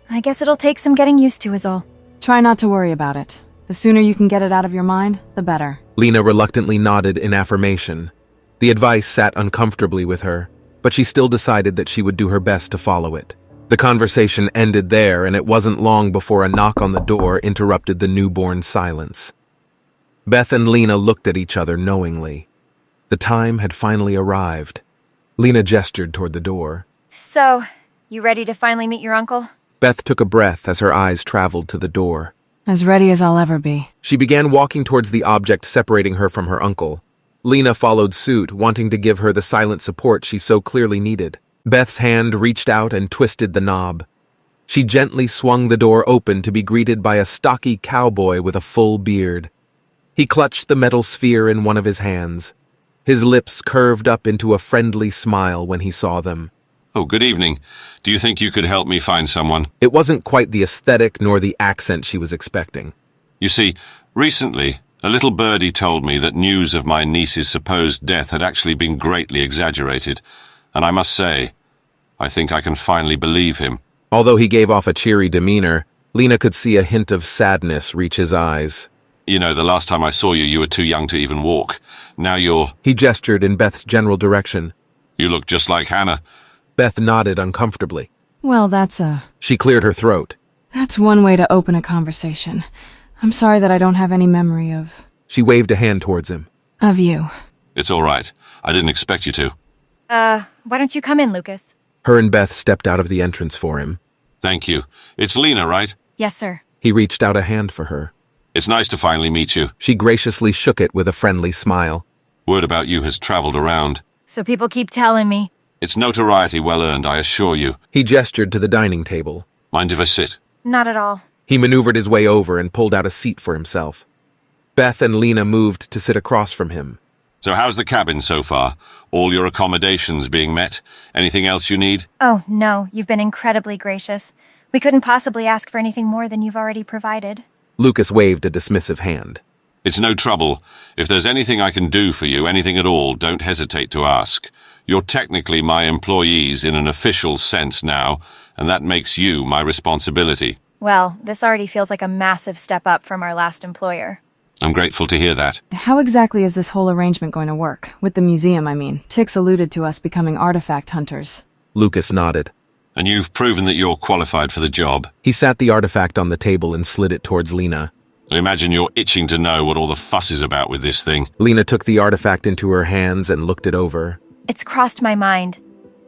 I guess it'll take some getting used to is all. Try not to worry about it. The sooner you can get it out of your mind, the better. Lena reluctantly nodded in affirmation. The advice sat uncomfortably with her, but she still decided that she would do her best to follow it. The conversation ended there, and it wasn't long before a knock on the door interrupted the newborn silence. Beth and Lena looked at each other knowingly. The time had finally arrived. Lena gestured toward the door. So, you ready to finally meet your uncle? Beth took a breath as her eyes traveled to the door. As ready as I'll ever be. She began walking towards the object separating her from her uncle. Lena followed suit, wanting to give her the silent support she so clearly needed. Beth's hand reached out and twisted the knob. She gently swung the door open to be greeted by a stocky cowboy with a full beard. He clutched the metal sphere in one of his hands. His lips curved up into a friendly smile when he saw them. Oh, good evening. Do you think you could help me find someone? It wasn't quite the aesthetic nor the accent she was expecting. You see, recently, a little birdie told me that news of my niece's supposed death had actually been greatly exaggerated, and I must say, I think I can finally believe him. Although he gave off a cheery demeanor, Lena could see a hint of sadness reach his eyes. You know, the last time I saw you, you were too young to even walk. Now you're... He gestured in Beth's general direction. You look just like Hannah. Beth nodded uncomfortably. Well, She cleared her throat. that's one way to open a conversation. I'm sorry that I don't have any memory of She waved a hand towards him. you. It's all right. I didn't expect you to. Why don't you come in, Lucas? Her and Beth stepped out of the entrance for him. Thank you. It's Lena, right? Yes, sir. He reached out a hand for her. It's nice to finally meet you. She graciously shook it with a friendly smile. Word about you has traveled around. So people keep telling me. It's notoriety well earned, I assure you. He gestured to the dining table. Mind if I sit? Not at all. He maneuvered his way over and pulled out a seat for himself. Beth and Lena moved to sit across from him. So how's the cabin so far? All your accommodations being met? Anything else you need? Oh, no, you've been incredibly gracious. We couldn't possibly ask for anything more than you've already provided. Lucas waved a dismissive hand. It's no trouble. If there's anything I can do for you, anything at all, don't hesitate to ask. You're technically my employees in an official sense now, and that makes you my responsibility. Well, this already feels like a massive step up from our last employer. I'm grateful to hear that. How exactly is this whole arrangement going to work? With the museum, I mean. Tix alluded to us becoming artifact hunters. Lucas nodded. And you've proven that you're qualified for the job. He sat the artifact on the table and slid it towards Lena. I imagine you're itching to know what all the fuss is about with this thing. Lena took the artifact into her hands and looked it over. It's crossed my mind.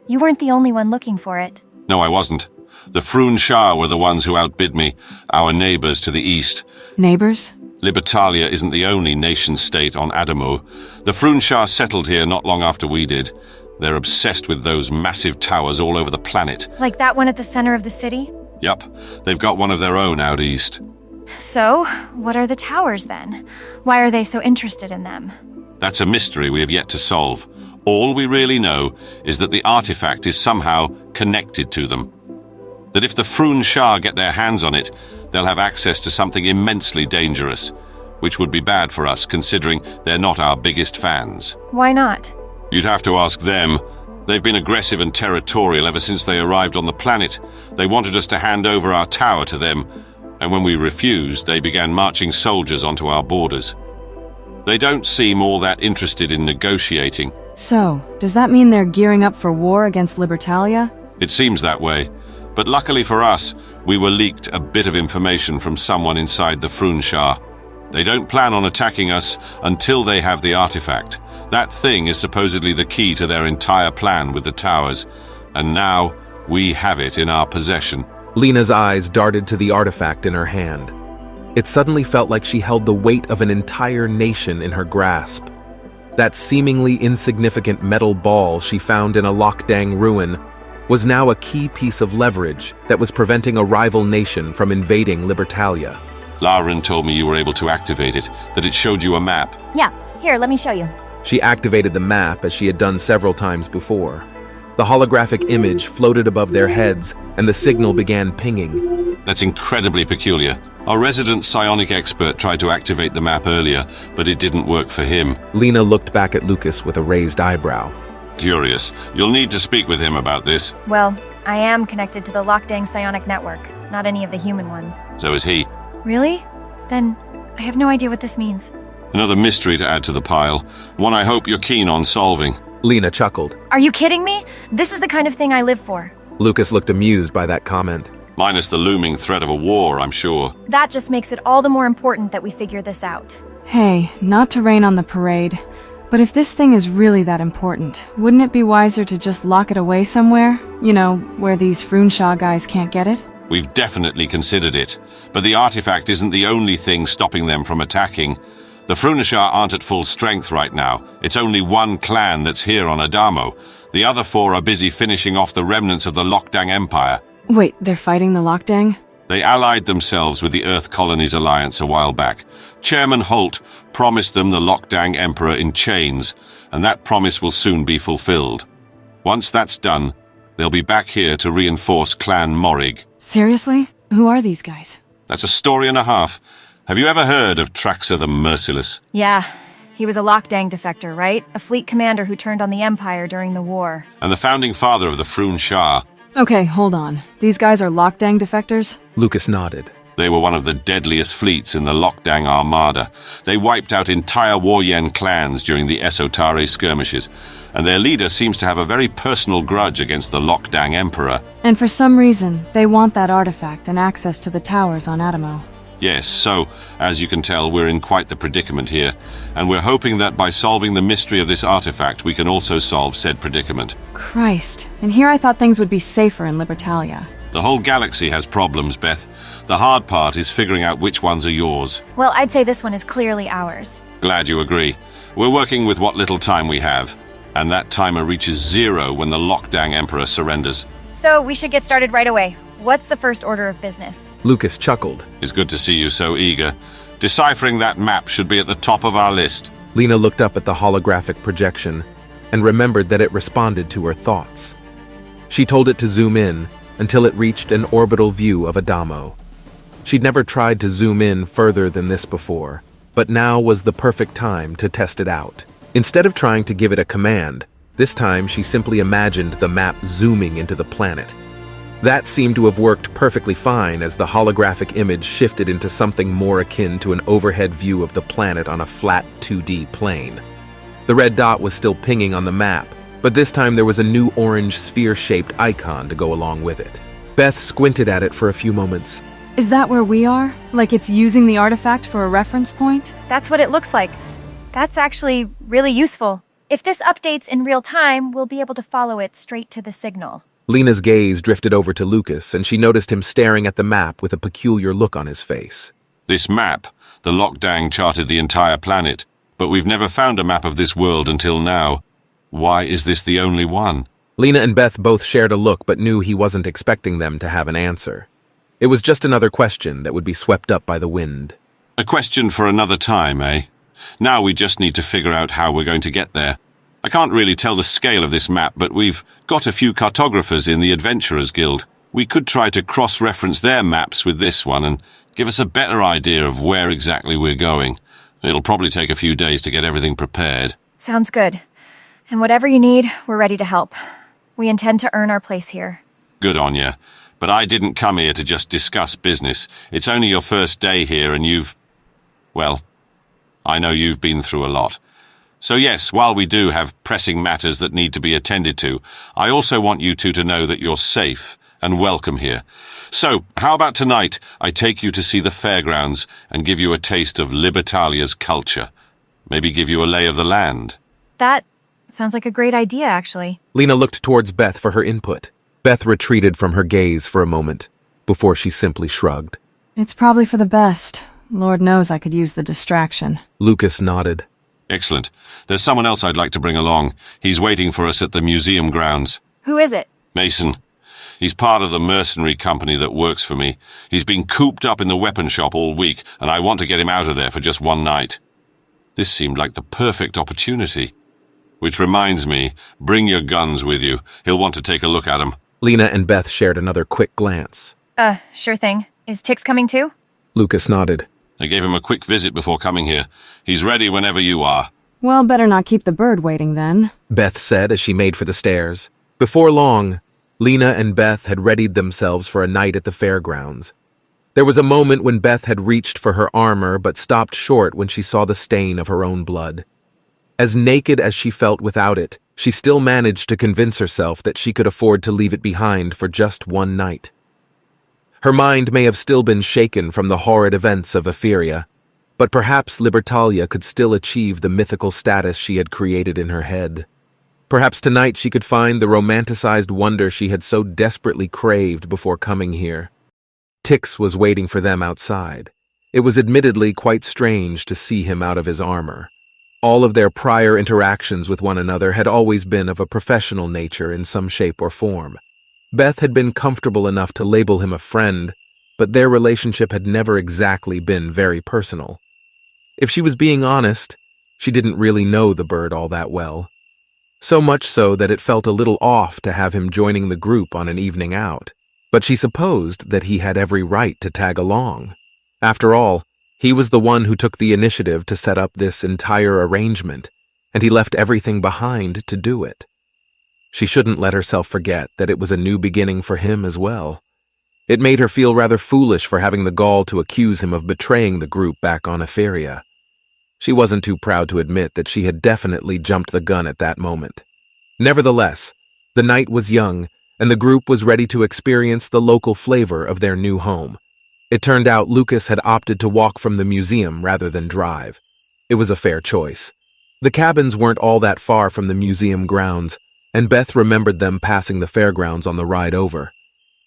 You weren't the only one looking for it. No, I wasn't. The Froon Shah were the ones who outbid me, our neighbors to the east. Neighbors? Libertalia isn't the only nation-state on Adamo. The Froon Shah settled here not long after we did. They're obsessed with those massive towers all over the planet. Like that one at the center of the city? Yup, they've got one of their own out east. So, what are the towers then? Why are they so interested in them? That's a mystery we have yet to solve. All we really know is that the artifact is somehow connected to them. That if the Froon Shah get their hands on it, they'll have access to something immensely dangerous, which would be bad for us considering they're not our biggest fans. Why not? You'd have to ask them. They've been aggressive and territorial ever since they arrived on the planet. They wanted us to hand over our tower to them, and when we refused, they began marching soldiers onto our borders. They don't seem all that interested in negotiating. So, does that mean they're gearing up for war against Libertalia? It seems that way. But luckily for us, we were leaked a bit of information from someone inside the Froon Shah. They don't plan on attacking us until they have the artifact. That thing is supposedly the key to their entire plan with the towers, and now we have it in our possession. Lena's eyes darted to the artifact in her hand. It suddenly felt like she held the weight of an entire nation in her grasp. That seemingly insignificant metal ball she found in a Lockdang ruin was now a key piece of leverage that was preventing a rival nation from invading Libertalia. Lauren told me you were able to activate it, that it showed you a map. Yeah, here, let me show you. She activated the map as she had done several times before. The holographic image floated above their heads, and the signal began pinging. That's incredibly peculiar. Our resident psionic expert tried to activate the map earlier, but it didn't work for him. Lena looked back at Lucas with a raised eyebrow. Curious. You'll need to speak with him about this. Well, I am connected to the Lockdang psionic network, not any of the human ones. So is he. Really? Then I have no idea what this means. Another mystery to add to the pile. One I hope you're keen on solving. Lena chuckled. Are you kidding me? This is the kind of thing I live for. Lucas looked amused by that comment. Minus the looming threat of a war, I'm sure. That just makes it all the more important that we figure this out. Hey, not to rain on the parade, but if this thing is really that important, wouldn't it be wiser to just lock it away somewhere? You know, where these Froon Shah guys can't get it? We've definitely considered it, but the artifact isn't the only thing stopping them from attacking. The Froon Shah aren't at full strength right now. It's only one clan that's here on Adamo. The other four are busy finishing off the remnants of the Lockdang Empire. Wait, they're fighting the Lockdang? They allied themselves with the Earth Colonies Alliance a while back. Chairman Holt promised them the Lockdang Emperor in chains, and that promise will soon be fulfilled. Once that's done, they'll be back here to reinforce Clan Morig. Seriously? Who are these guys? That's a story and a half. Have you ever heard of Traxa the Merciless? Yeah, he was a Lockdang defector, right? A fleet commander who turned on the Empire during the war. And the founding father of the Froon Shah. Okay, hold on. These guys are Lockdang defectors? Lucas nodded. They were one of the deadliest fleets in the Lockdang Armada. They wiped out entire Waryen clans during the Esotare skirmishes, and their leader seems to have a very personal grudge against the Lockdang Emperor. And for some reason, they want that artifact and access to the towers on Adamo. Yes, so, as you can tell, we're in quite the predicament here, and we're hoping that by solving the mystery of this artifact, we can also solve said predicament. Christ, and here I thought things would be safer in Libertalia. The whole galaxy has problems, Beth. The hard part is figuring out which ones are yours. Well, I'd say this one is clearly ours. Glad you agree. We're working with what little time we have, and that timer reaches 0 when the Lockdang Emperor surrenders. So we should get started right away. What's the first order of business? Lucas chuckled. It's good to see you so eager. Deciphering that map should be at the top of our list. Lena looked up at the holographic projection and remembered that it responded to her thoughts. She told it to zoom in until it reached an orbital view of Adamo. She'd never tried to zoom in further than this before, but now was the perfect time to test it out. Instead of trying to give it a command, this time she simply imagined the map zooming into the planet. That seemed to have worked perfectly fine as the holographic image shifted into something more akin to an overhead view of the planet on a flat 2D plane. The red dot was still pinging on the map, but this time there was a new orange sphere-shaped icon to go along with it. Beth squinted at it for a few moments. Is that where we are? Like it's using the artifact for a reference point? That's what it looks like. That's actually really useful. If this updates in real time, we'll be able to follow it straight to the signal. Lena's gaze drifted over to Lucas, and she noticed him staring at the map with a peculiar look on his face. This map, the Lockdang charted the entire planet, but we've never found a map of this world until now. Why is this the only one? Lena and Beth both shared a look but knew he wasn't expecting them to have an answer. It was just another question that would be swept up by the wind. A question for another time, eh? Now we just need to figure out how we're going to get there. I can't really tell the scale of this map, but we've got a few cartographers in the Adventurers Guild. We could try to cross-reference their maps with this one and give us a better idea of where exactly we're going. It'll probably take a few days to get everything prepared. Sounds good. And whatever you need, we're ready to help. We intend to earn our place here. Good on ya. But I didn't come here to just discuss business. It's only your first day here and well, I know you've been through a lot. So yes, while we do have pressing matters that need to be attended to, I also want you two to know that you're safe and welcome here. So, how about tonight I take you to see the fairgrounds and give you a taste of Libertalia's culture? Maybe give you a lay of the land. That sounds like a great idea, actually. Lena looked towards Beth for her input. Beth retreated from her gaze for a moment, before she simply shrugged. It's probably for the best. Lord knows I could use the distraction. Lucas nodded. Excellent. There's someone else I'd like to bring along. He's waiting for us at the museum grounds. Who is it? Mason. He's part of the mercenary company that works for me. He's been cooped up in the weapon shop all week, and I want to get him out of there for just one night. This seemed like the perfect opportunity. Which reminds me, bring your guns with you. He'll want to take a look at them. Lena and Beth shared another quick glance. Sure thing. Is Tix coming too? Lucas nodded. I gave him a quick visit before coming here. He's ready whenever you are. Well, better not keep the bird waiting then, Beth said as she made for the stairs. Before long, Lena and Beth had readied themselves for a night at the fairgrounds. There was a moment when Beth had reached for her armor but stopped short when she saw the stain of her own blood. As naked as she felt without it, she still managed to convince herself that she could afford to leave it behind for just one night. Her mind may have still been shaken from the horrid events of Etheria, but perhaps Libertalia could still achieve the mythical status she had created in her head. Perhaps tonight she could find the romanticized wonder she had so desperately craved before coming here. Tix was waiting for them outside. It was admittedly quite strange to see him out of his armor. All of their prior interactions with one another had always been of a professional nature in some shape or form. Beth had been comfortable enough to label him a friend, but their relationship had never exactly been very personal. If she was being honest, she didn't really know the bird all that well. So much so that it felt a little off to have him joining the group on an evening out, but she supposed that he had every right to tag along. After all, he was the one who took the initiative to set up this entire arrangement, and he left everything behind to do it. She shouldn't let herself forget that it was a new beginning for him as well. It made her feel rather foolish for having the gall to accuse him of betraying the group back on Etheria. She wasn't too proud to admit that she had definitely jumped the gun at that moment. Nevertheless, the night was young, and the group was ready to experience the local flavor of their new home. It turned out Lucas had opted to walk from the museum rather than drive. It was a fair choice. The cabins weren't all that far from the museum grounds, and Beth remembered them passing the fairgrounds on the ride over.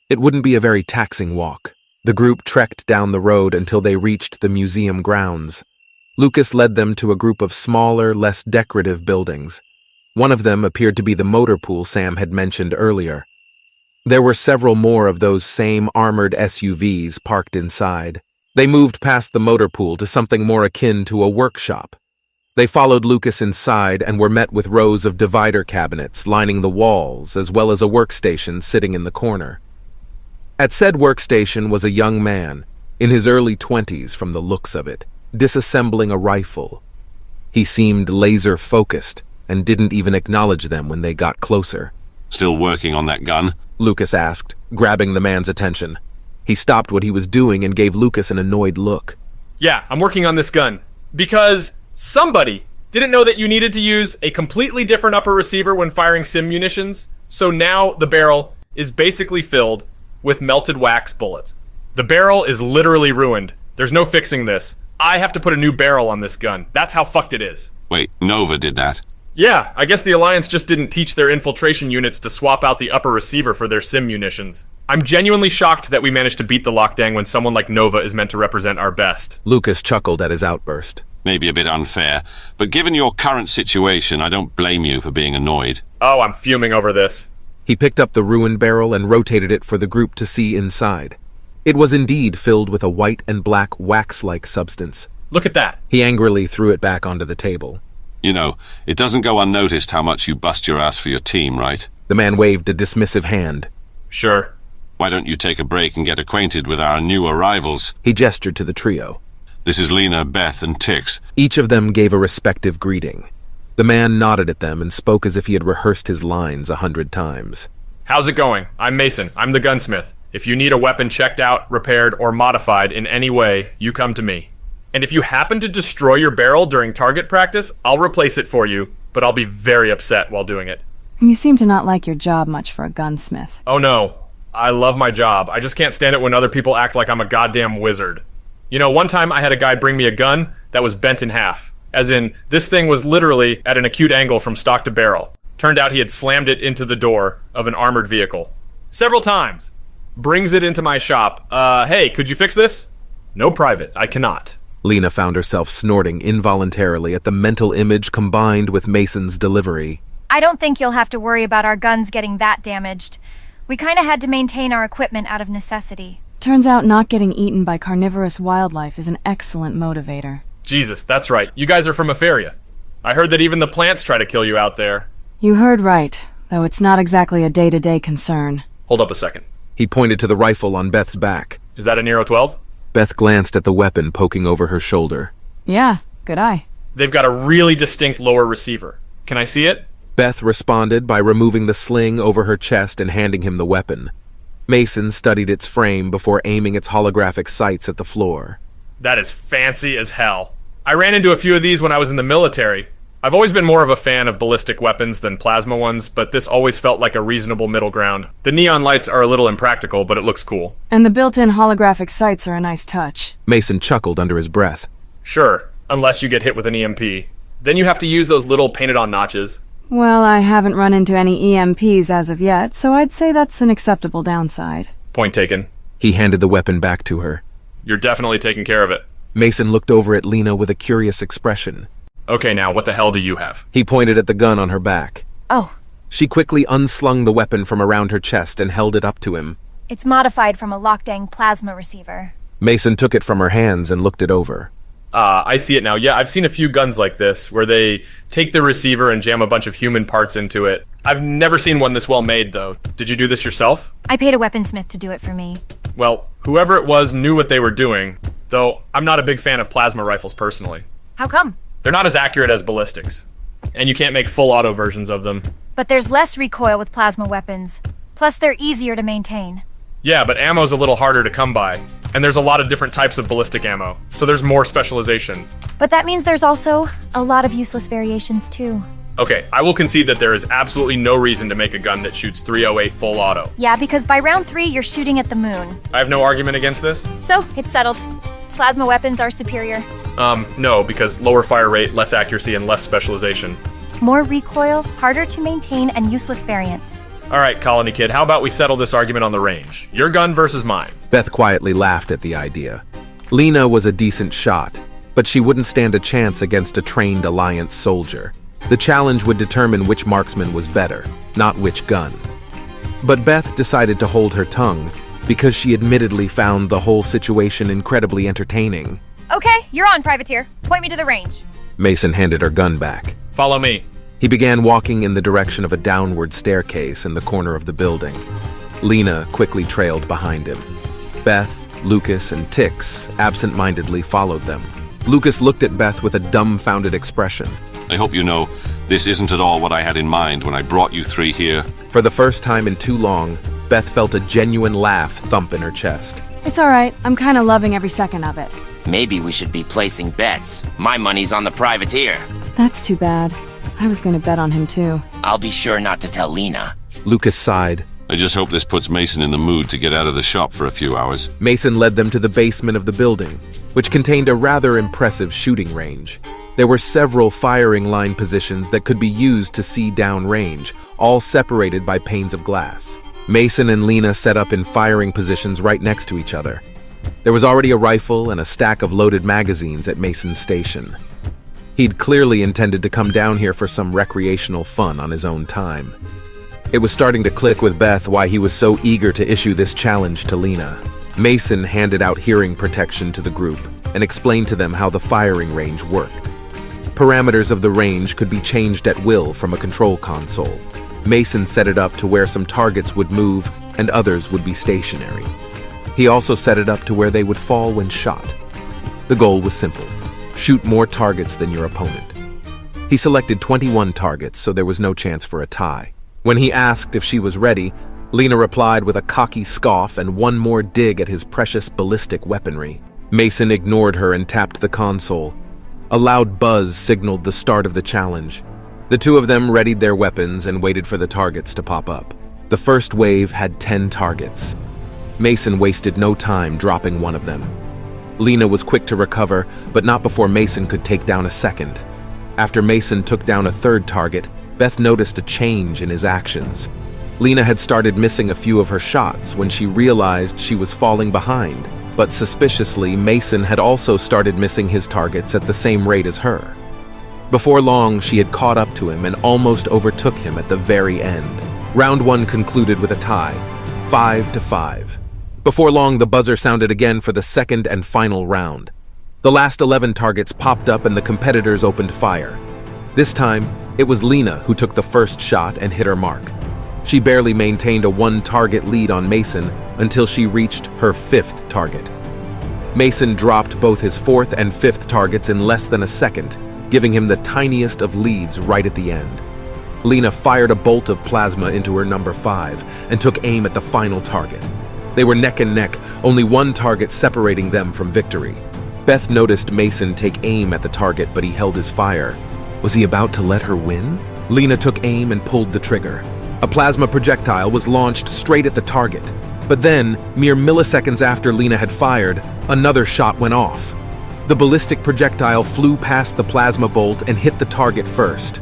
It wouldn't be a very taxing walk. The group trekked down the road until they reached the museum grounds. Lucas led them to a group of smaller, less decorative buildings. One of them appeared to be the motor pool Sam had mentioned earlier. There were several more of those same armored SUVs parked inside. They moved past the motor pool to something more akin to a workshop. They followed Lucas inside and were met with rows of divider cabinets lining the walls, as well as a workstation sitting in the corner. At said workstation was a young man, in his early 20s from the looks of it, disassembling a rifle. He seemed laser-focused and didn't even acknowledge them when they got closer. Still working on that gun? Lucas asked, grabbing the man's attention. He stopped what he was doing and gave Lucas an annoyed look. Yeah, I'm working on this gun. Because somebody didn't know that you needed to use a completely different upper receiver when firing sim munitions, so now the barrel is basically filled with melted wax bullets. The barrel is literally ruined. There's no fixing this. I have to put a new barrel on this gun. That's how fucked it is. Wait, Nova did that? Yeah, I guess the Alliance just didn't teach their infiltration units to swap out the upper receiver for their sim munitions. I'm genuinely shocked that we managed to beat the lockdown when someone like Nova is meant to represent our best. Lucas chuckled at his outburst. Maybe a bit unfair, but given your current situation, I don't blame you for being annoyed. Oh, I'm fuming over this. He picked up the ruined barrel and rotated it for the group to see inside. It was indeed filled with a white and black wax-like substance. Look at that. He angrily threw it back onto the table. You know, it doesn't go unnoticed how much you bust your ass for your team, right? The man waved a dismissive hand. Sure. Why don't you take a break and get acquainted with our new arrivals? He gestured to the trio. This is Lena, Beth, and Tix. Each of them gave a respective greeting. The man nodded at them and spoke as if he had rehearsed his lines 100 times. How's it going? I'm Mason. I'm the gunsmith. If you need a weapon checked out, repaired, or modified in any way, you come to me. And if you happen to destroy your barrel during target practice, I'll replace it for you, but I'll be very upset while doing it. You seem to not like your job much for a gunsmith. Oh no. I love my job. I just can't stand it when other people act like I'm a goddamn wizard. You know, one time I had a guy bring me a gun that was bent in half. As in, this thing was literally at an acute angle from stock to barrel. Turned out he had slammed it into the door of an armored vehicle. Several times. Brings it into my shop. Hey, could you fix this? No, private. I cannot. Lena found herself snorting involuntarily at the mental image combined with Mason's delivery. I don't think you'll have to worry about our guns getting that damaged. We kinda had to maintain our equipment out of necessity. Turns out not getting eaten by carnivorous wildlife is an excellent motivator. Jesus, that's right. You guys are from Etheria. I heard that even the plants try to kill you out there. You heard right, though it's not exactly a day-to-day concern. Hold up a second. He pointed to the rifle on Beth's back. Is that a Nero 12? Beth glanced at the weapon poking over her shoulder. Yeah, good eye. They've got a really distinct lower receiver. Can I see it? Beth responded by removing the sling over her chest and handing him the weapon. Mason studied its frame before aiming its holographic sights at the floor. That is fancy as hell. I ran into a few of these when I was in the military. I've always been more of a fan of ballistic weapons than plasma ones, but this always felt like a reasonable middle ground. The neon lights are a little impractical, but it looks cool. And the built-in holographic sights are a nice touch. Mason chuckled under his breath. Sure, unless you get hit with an EMP. Then you have to use those little painted-on notches. Well, I haven't run into any EMPs as of yet, so I'd say that's an acceptable downside. Point taken. He handed the weapon back to her. You're definitely taking care of it. Mason looked over at Lena with a curious expression. Okay, now, what the hell do you have? He pointed at the gun on her back. Oh. She quickly unslung the weapon from around her chest and held it up to him. It's modified from a lockdang plasma receiver. Mason took it from her hands and looked it over. I see it now. Yeah, I've seen a few guns like this, where they take the receiver and jam a bunch of human parts into it. I've never seen one this well made, though. Did you do this yourself? I paid a weaponsmith to do it for me. Well, whoever it was knew what they were doing, though I'm not a big fan of plasma rifles personally. How come? They're not as accurate as ballistics. And you can't make full auto versions of them. But there's less recoil with plasma weapons. Plus, they're easier to maintain. Yeah, but ammo's a little harder to come by. And there's a lot of different types of ballistic ammo, so there's more specialization. But that means there's also a lot of useless variations, too. Okay, I will concede that there is absolutely no reason to make a gun that shoots 308 full auto. Yeah, because by round 3, you're shooting at the moon. I have no argument against this. So, it's settled. Plasma weapons are superior. No, because lower fire rate, less accuracy, and less specialization. More recoil, harder to maintain, and useless variants. Alright, Colony Kid, how about we settle this argument on the range? Your gun versus mine. Beth quietly laughed at the idea. Lena was a decent shot, but she wouldn't stand a chance against a trained Alliance soldier. The challenge would determine which marksman was better, not which gun. But Beth decided to hold her tongue, because she admittedly found the whole situation incredibly entertaining. Okay, you're on, Privateer. Point me to the range. Mason handed her gun back. Follow me. He began walking in the direction of a downward staircase in the corner of the building. Lena quickly trailed behind him. Beth, Lucas, and Tix absent-mindedly followed them. Lucas looked at Beth with a dumbfounded expression. I hope you know, this isn't at all what I had in mind when I brought you three here. For the first time in too long, Beth felt a genuine laugh thump in her chest. It's alright, I'm kinda loving every second of it. Maybe we should be placing bets. My money's on the Privateer. That's too bad. I was gonna bet on him too. I'll be sure not to tell Lena. Lucas sighed. I just hope this puts Mason in the mood to get out of the shop for a few hours. Mason led them to the basement of the building, which contained a rather impressive shooting range. There were several firing line positions that could be used to see downrange, all separated by panes of glass. Mason and Lena set up in firing positions right next to each other. There was already a rifle and a stack of loaded magazines at Mason's station. He'd clearly intended to come down here for some recreational fun on his own time. It was starting to click with Beth why he was so eager to issue this challenge to Lena. Mason handed out hearing protection to the group and explained to them how the firing range worked. Parameters of the range could be changed at will from a control console. Mason set it up to where some targets would move and others would be stationary. He also set it up to where they would fall when shot. The goal was simple: shoot more targets than your opponent. He selected 21 targets, so there was no chance for a tie. When he asked if she was ready, Lena replied with a cocky scoff and one more dig at his precious ballistic weaponry. Mason ignored her and tapped the console. A loud buzz signaled the start of the challenge. The two of them readied their weapons and waited for the targets to pop up. The first wave had 10 targets. Mason wasted no time dropping one of them. Lena was quick to recover, but not before Mason could take down a second. After Mason took down a third target, Beth noticed a change in his actions. Lena had started missing a few of her shots when she realized she was falling behind, but suspiciously, Mason had also started missing his targets at the same rate as her. Before long, she had caught up to him and almost overtook him at the very end. Round 1 concluded with a tie, 5-5. Before long, the buzzer sounded again for the second and final round. The last 11 targets popped up and the competitors opened fire. This time, it was Lena who took the first shot and hit her mark. She barely maintained a 1-target lead on Mason until she reached her 5th target. Mason dropped both his 4th and 5th targets in less than a second, giving him the tiniest of leads right at the end. Lena fired a bolt of plasma into her number 5 and took aim at the final target. They were neck and neck, only one target separating them from victory. Beth noticed Mason take aim at the target, but he held his fire. Was he about to let her win? Lena took aim and pulled the trigger. A plasma projectile was launched straight at the target. But then, mere milliseconds after Lena had fired, another shot went off. The ballistic projectile flew past the plasma bolt and hit the target first.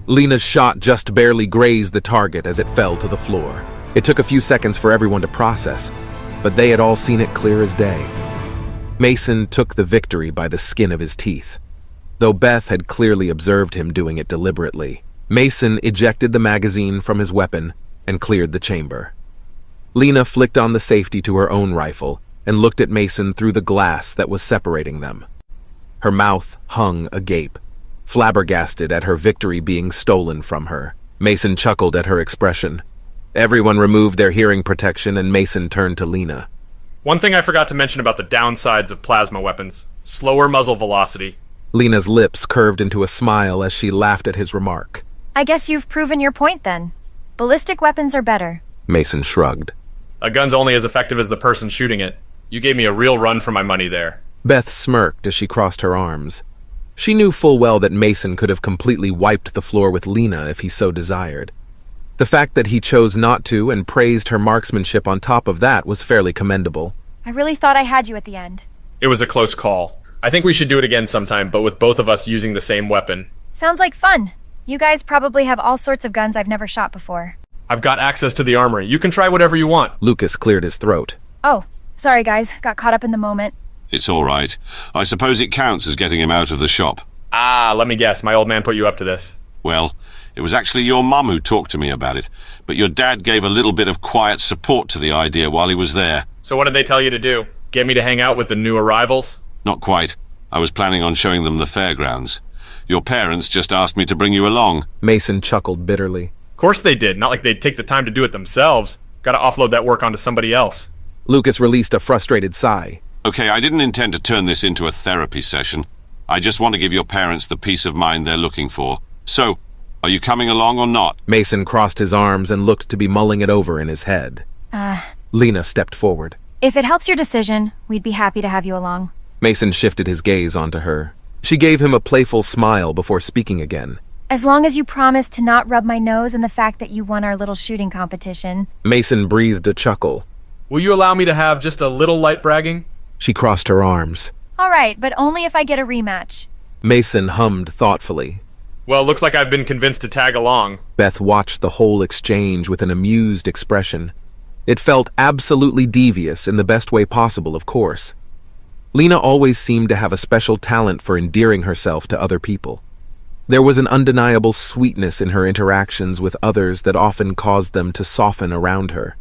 Lena's shot just barely grazed the target as it fell to the floor. It took a few seconds for everyone to process, but they had all seen it clear as day. Mason took the victory by the skin of his teeth, though Beth had clearly observed him doing it deliberately. Mason ejected the magazine from his weapon and cleared the chamber. Lena flicked on the safety to her own rifle and looked at Mason through the glass that was separating them. Her mouth hung agape, flabbergasted at her victory being stolen from her. Mason chuckled at her expression. Everyone removed their hearing protection and Mason turned to Lena. One thing I forgot to mention about the downsides of plasma weapons: slower muzzle velocity. Lena's lips curved into a smile as she laughed at his remark. I guess you've proven your point then. Ballistic weapons are better. Mason shrugged. A gun's only as effective as the person shooting it. You gave me a real run for my money there. Beth smirked as she crossed her arms. She knew full well that Mason could have completely wiped the floor with Lena if he so desired. The fact that he chose not to and praised her marksmanship on top of that was fairly commendable. I really thought I had you at the end. It was a close call. I think we should do it again sometime, but with both of us using the same weapon. Sounds like fun. You guys probably have all sorts of guns I've never shot before. I've got access to the armory. You can try whatever you want. Lucas cleared his throat. Oh, sorry guys. Got caught up in the moment. It's all right. I suppose it counts as getting him out of the shop. Let me guess. My old man put you up to this. Well, it was actually your mum who talked to me about it, but your dad gave a little bit of quiet support to the idea while he was there. So what did they tell you to do? Get me to hang out with the new arrivals? Not quite. I was planning on showing them the fairgrounds. Your parents just asked me to bring you along. Mason chuckled bitterly. Of course they did. Not like they'd take the time to do it themselves. Gotta offload that work onto somebody else. Lucas released a frustrated sigh. Okay, I didn't intend to turn this into a therapy session. I just want to give your parents the peace of mind they're looking for. So, are you coming along or not? Mason crossed his arms and looked to be mulling it over in his head. Lena stepped forward. If it helps your decision, we'd be happy to have you along. Mason shifted his gaze onto her. She gave him a playful smile before speaking again. As long as you promise to not rub my nose in the fact that you won our little shooting competition. Mason breathed a chuckle. Will you allow me to have just a little light bragging? She crossed her arms. All right, but only if I get a rematch. Mason hummed thoughtfully. Well, looks like I've been convinced to tag along. Beth watched the whole exchange with an amused expression. It felt absolutely devious in the best way possible, of course. Lena always seemed to have a special talent for endearing herself to other people. There was an undeniable sweetness in her interactions with others that often caused them to soften around her.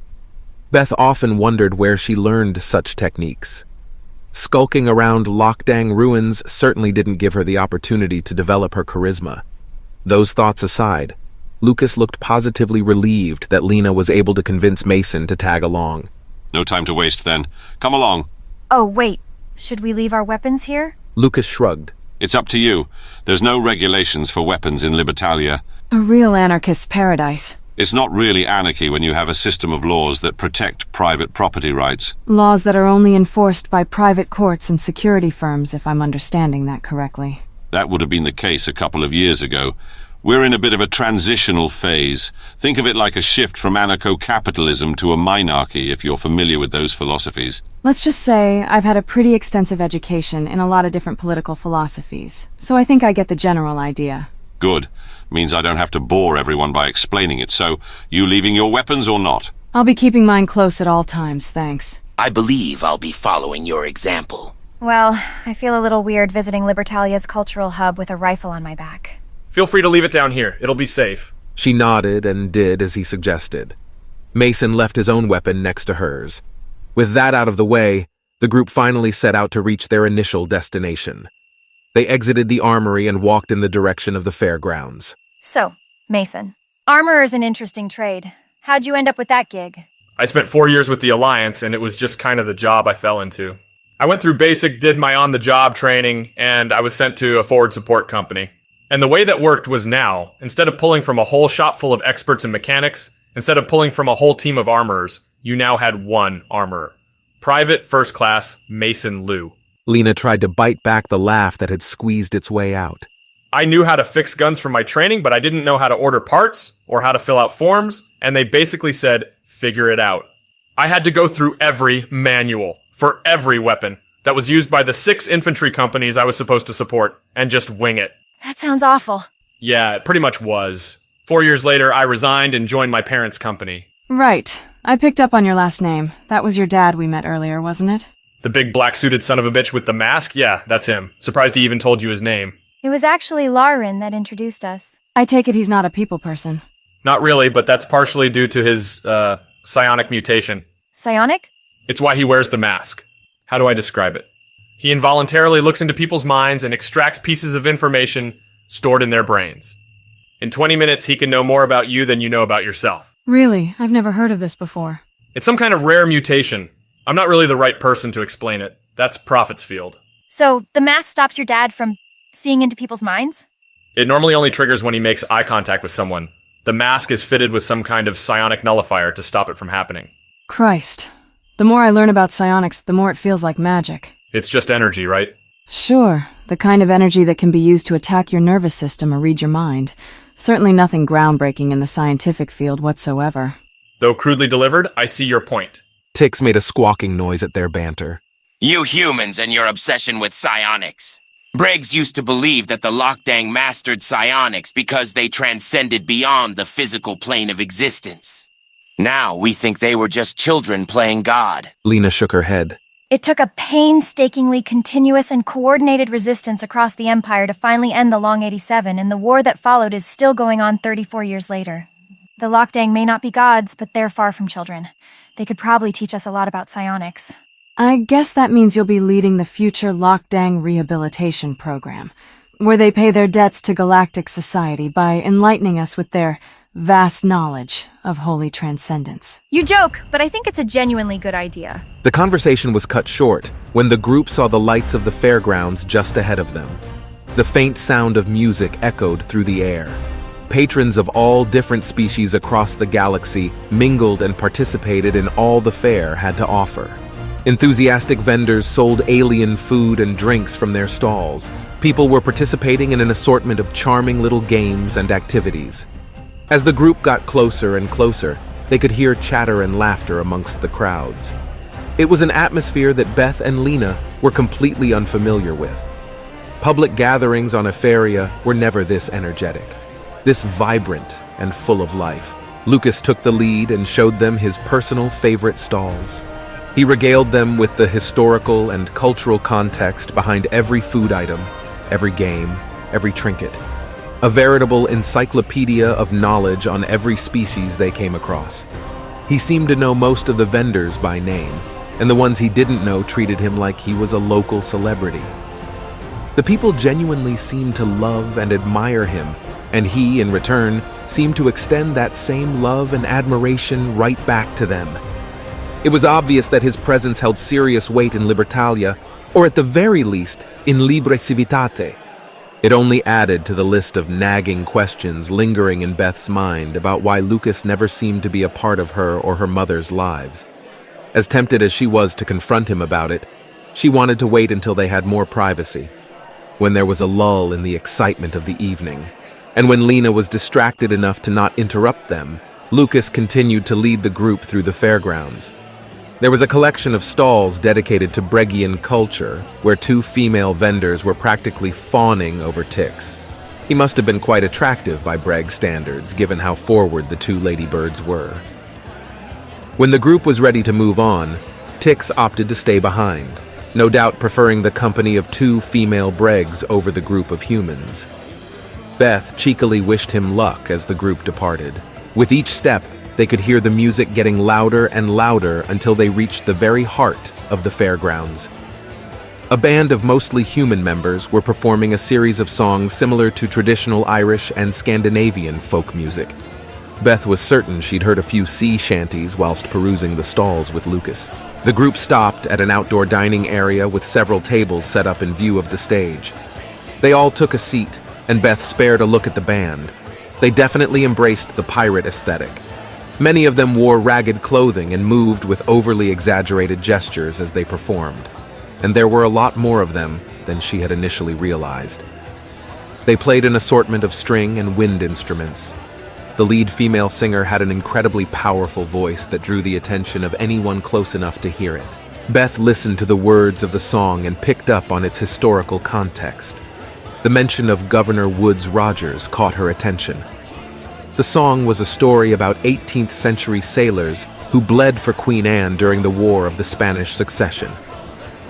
Beth often wondered where she learned such techniques. Skulking around Lockdang ruins certainly didn't give her the opportunity to develop her charisma. Those thoughts aside, Lucas looked positively relieved that Lena was able to convince Mason to tag along. No time to waste then. Come along. Oh, wait. Should we leave our weapons here? Lucas shrugged. It's up to you. There's no regulations for weapons in Libertalia. A real anarchist's paradise. It's not really anarchy when you have a system of laws that protect private property rights. Laws that are only enforced by private courts and security firms, if I'm understanding that correctly. That would have been the case a couple of years ago. We're in a bit of a transitional phase. Think of it like a shift from anarcho-capitalism to a minarchy, if you're familiar with those philosophies. Let's just say I've had a pretty extensive education in a lot of different political philosophies, so I think I get the general idea. Good. Means I don't have to bore everyone by explaining it. So, you leaving your weapons or not? I'll be keeping mine close at all times, thanks. I believe I'll be following your example. Well, I feel a little weird visiting Libertalia's cultural hub with a rifle on my back. Feel free to leave it down here. It'll be safe. She nodded and did as he suggested. Mason left his own weapon next to hers. With that out of the way, the group finally set out to reach their initial destination. They exited the armory and walked in the direction of the fairgrounds. So, Mason, armor is an interesting trade. How'd you end up with that gig? I spent 4 years with the Alliance, and it was just kind of the job I fell into. I went through basic, did my on-the-job training, and I was sent to a forward support company. And the way that worked was now, instead of pulling from a whole shop full of experts and mechanics, instead of pulling from a whole team of armorers, you now had one armorer. Private First Class Mason Liu. Lena tried to bite back the laugh that had squeezed its way out. I knew how to fix guns from my training, but I didn't know how to order parts or how to fill out forms, and they basically said, figure it out. I had to go through every manual for every weapon that was used by the 6 infantry companies I was supposed to support, and just wing it. That sounds awful. Yeah, it pretty much was. 4 years later, I resigned and joined my parents' company. Right. I picked up on your last name. That was your dad we met earlier, wasn't it? The big black-suited son of a bitch with the mask? Yeah, that's him. Surprised he even told you his name. It was actually Lauren that introduced us. I take it he's not a people person. Not really, but that's partially due to his, psionic mutation. Psionic? It's why he wears the mask. How do I describe it? He involuntarily looks into people's minds and extracts pieces of information stored in their brains. In 20 minutes, he can know more about you than you know about yourself. Really? I've never heard of this before. It's some kind of rare mutation. I'm not really the right person to explain it. That's Prophet's field. So, the mask stops your dad from Seeing into people's minds? It normally only triggers when he makes eye contact with someone. The mask is fitted with some kind of psionic nullifier to stop it from happening. Christ. The more I learn about psionics, the more it feels like magic. It's just energy, right? Sure, the kind of energy that can be used to attack your nervous system or read your mind. Certainly nothing groundbreaking in the scientific field whatsoever. Though crudely delivered, I see your point. Tix made a squawking noise at their banter. You humans and your obsession with psionics. Briggs used to believe that the Lockdang mastered psionics because they transcended beyond the physical plane of existence. Now we think they were just children playing God. Lena shook her head. It took a painstakingly continuous and coordinated resistance across the Empire to finally end the Long 87, and the war that followed is still going on 34 years later. The Lockdang may not be gods, but they're far from children. They could probably teach us a lot about psionics. I guess that means you'll be leading the future Lockdang Rehabilitation Program, where they pay their debts to galactic society by enlightening us with their vast knowledge of holy transcendence. You joke, but I think it's a genuinely good idea. The conversation was cut short when the group saw the lights of the fairgrounds just ahead of them. The faint sound of music echoed through the air. Patrons of all different species across the galaxy mingled and participated in all the fair had to offer. Enthusiastic vendors sold alien food and drinks from their stalls. People were participating in an assortment of charming little games and activities. As the group got closer and closer, they could hear chatter and laughter amongst the crowds. It was an atmosphere that Beth and Lena were completely unfamiliar with. Public gatherings on Etheria were never this energetic, this vibrant and full of life. Lucas took the lead and showed them his personal favorite stalls. He regaled them with the historical and cultural context behind every food item, every game, every trinket. A veritable encyclopedia of knowledge on every species they came across. He seemed to know most of the vendors by name, and the ones he didn't know treated him like he was a local celebrity. The people genuinely seemed to love and admire him, and he, in return, seemed to extend that same love and admiration right back to them. It was obvious that his presence held serious weight in Libertalia, or at the very least, in Libre Civitate. It only added to the list of nagging questions lingering in Beth's mind about why Lucas never seemed to be a part of her or her mother's lives. As tempted as she was to confront him about it, she wanted to wait until they had more privacy, when there was a lull in the excitement of the evening, and when Lena was distracted enough to not interrupt them. Lucas continued to lead the group through the fairgrounds. There was a collection of stalls dedicated to Breggian culture, where two female vendors were practically fawning over Tix. He must have been quite attractive by Breg standards, given how forward the two ladybirds were. When the group was ready to move on, Tix opted to stay behind, no doubt preferring the company of two female Bregs over the group of humans. Beth cheekily wished him luck as the group departed. With each step, they could hear the music getting louder and louder until they reached the very heart of the fairgrounds. A band of mostly human members were performing a series of songs similar to traditional Irish and Scandinavian folk music. Beth was certain she'd heard a few sea shanties whilst perusing the stalls with Lucas. The group stopped at an outdoor dining area with several tables set up in view of the stage. They all took a seat, and Beth spared a look at the band. They definitely embraced the pirate aesthetic. Many of them wore ragged clothing and moved with overly exaggerated gestures as they performed, and there were a lot more of them than she had initially realized. They played an assortment of string and wind instruments. The lead female singer had an incredibly powerful voice that drew the attention of anyone close enough to hear it. Beth listened to the words of the song and picked up on its historical context. The mention of Governor Woodes Rogers caught her attention. The song was a story about 18th century sailors who bled for Queen Anne during the War of the Spanish Succession.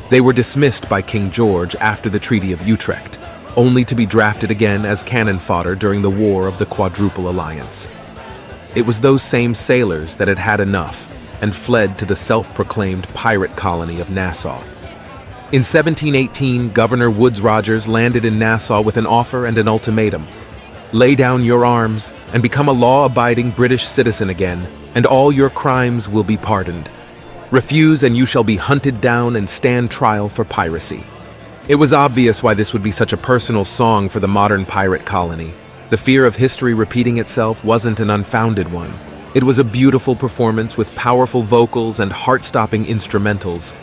They were dismissed by King George after the Treaty of Utrecht, only to be drafted again as cannon fodder during the War of the Quadruple Alliance. It was those same sailors that had had enough and fled to the self-proclaimed pirate colony of Nassau. In 1718, Governor Woodes Rogers landed in Nassau with an offer and an ultimatum. Lay down your arms and become a law-abiding British citizen again, and all your crimes will be pardoned. Refuse and you shall be hunted down and stand trial for piracy. It was obvious why this would be such a personal song for the modern pirate colony. The fear of history repeating itself wasn't an unfounded one. It was a beautiful performance with powerful vocals and heart-stopping instrumentals.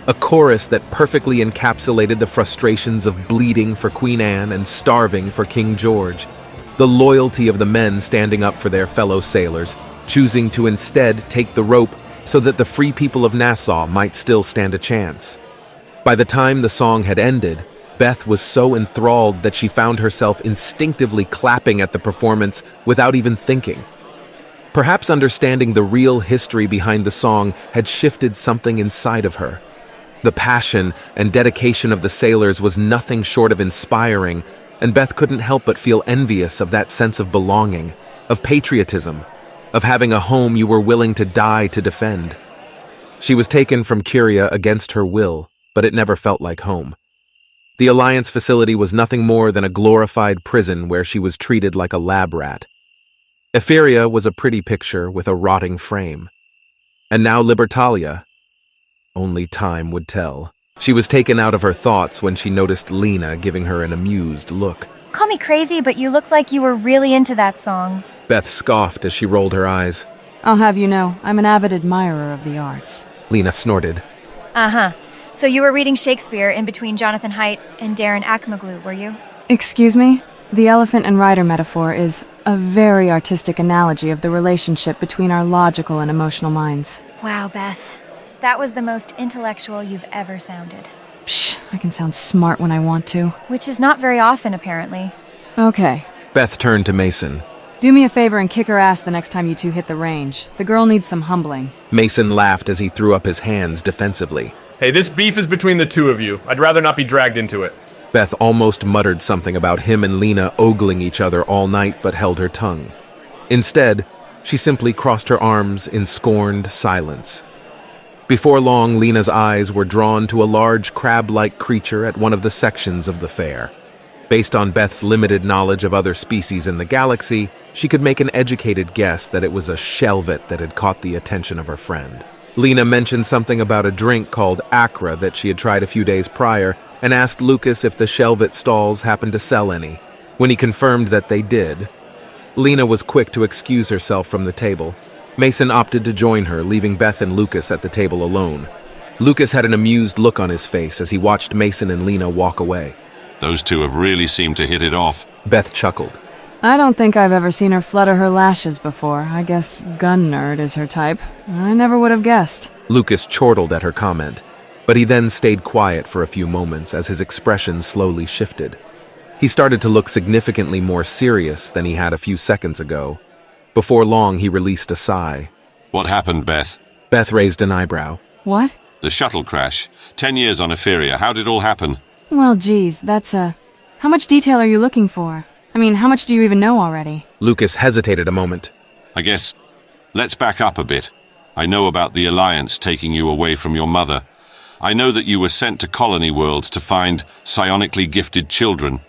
A chorus that perfectly encapsulated the frustrations of bleeding for Queen Anne and starving for King George. The loyalty of the men standing up for their fellow sailors, choosing to instead take the rope so that the free people of Nassau might still stand a chance. By the time the song had ended, Beth was so enthralled that she found herself instinctively clapping at the performance without even thinking. Perhaps understanding the real history behind the song had shifted something inside of her. The passion and dedication of the sailors was nothing short of inspiring, and Beth couldn't help but feel envious of that sense of belonging, of patriotism, of having a home you were willing to die to defend. She was taken from Curia against her will, but it never felt like home. The Alliance facility was nothing more than a glorified prison where she was treated like a lab rat. Etheria was a pretty picture with a rotting frame. And now Libertalia. Only time would tell. She was taken out of her thoughts when she noticed Lena giving her an amused look. Call me crazy, but you looked like you were really into that song. Beth scoffed as she rolled her eyes. I'll have you know, I'm an avid admirer of the arts. Lena snorted. Uh-huh. So you were reading Shakespeare in between Jonathan Haidt and Darren Acmoglu, were you? Excuse me? The elephant and rider metaphor is a very artistic analogy of the relationship between our logical and emotional minds. Wow, Beth. That was the most intellectual you've ever sounded. Psh, I can sound smart when I want to. Which is not very often, apparently. Okay. Beth turned to Mason. Do me a favor and kick her ass the next time you two hit the range. The girl needs some humbling. Mason laughed as he threw up his hands defensively. Hey, this beef is between the two of you. I'd rather not be dragged into it. Beth almost muttered something about him and Lena ogling each other all night but held her tongue. Instead, she simply crossed her arms in scorned silence. Before long, Lena's eyes were drawn to a large crab-like creature at one of the sections of the fair. Based on Beth's limited knowledge of other species in the galaxy, she could make an educated guess that it was a shelvet that had caught the attention of her friend. Lena mentioned something about a drink called Acra that she had tried a few days prior and asked Lucas if the shelvet stalls happened to sell any. When he confirmed that they did, Lena was quick to excuse herself from the table. Mason opted to join her, leaving Beth and Lucas at the table alone. Lucas had an amused look on his face as he watched Mason and Lena walk away. Those two have really seemed to hit it off. Beth chuckled. I don't think I've ever seen her flutter her lashes before. I guess gun nerd is her type. I never would have guessed. Lucas chortled at her comment, but he then stayed quiet for a few moments as his expression slowly shifted. He started to look significantly more serious than he had a few seconds ago. Before long, he released a sigh. What happened, Beth? Beth raised an eyebrow. What? The shuttle crash. 10 years on Etheria. How did it all happen? Well, geez, that's How much detail are you looking for? I mean, how much do you even know already? Lucas hesitated a moment. I guess, let's back up a bit. I know about the Alliance taking you away from your mother. I know that you were sent to colony worlds to find psionically gifted children.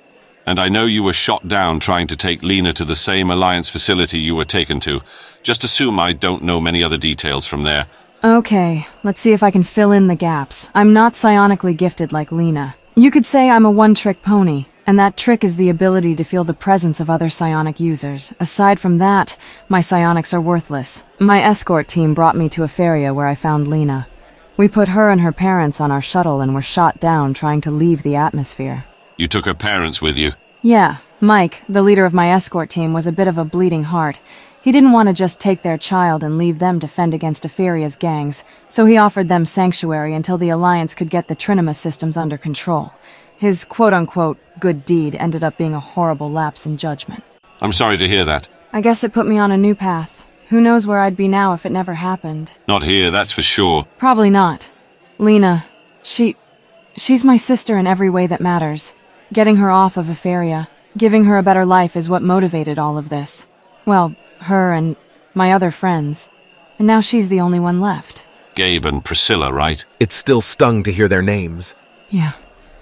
And I know you were shot down trying to take Lena to the same Alliance facility you were taken to. Just assume I don't know many other details from there. Okay, let's see if I can fill in the gaps. I'm not psionically gifted like Lena. You could say I'm a one-trick pony. And that trick is the ability to feel the presence of other psionic users. Aside from that, my psionics are worthless. My escort team brought me to Etheria where I found Lena. We put her and her parents on our shuttle and were shot down trying to leave the atmosphere. You took her parents with you? Yeah. Mike, the leader of my escort team, was a bit of a bleeding heart. He didn't want to just take their child and leave them to fend against Etheria's gangs, so he offered them sanctuary until the Alliance could get the Trinema systems under control. His quote-unquote good deed ended up being a horrible lapse in judgment. I'm sorry to hear that. I guess it put me on a new path. Who knows where I'd be now if it never happened. Not here, that's for sure. Probably not. Lena, she's my sister in every way that matters. Getting her off of Etheria, giving her a better life is what motivated all of this. Well, her and my other friends. And now she's the only one left. Gabe and Priscilla, right? It still stung to hear their names. Yeah.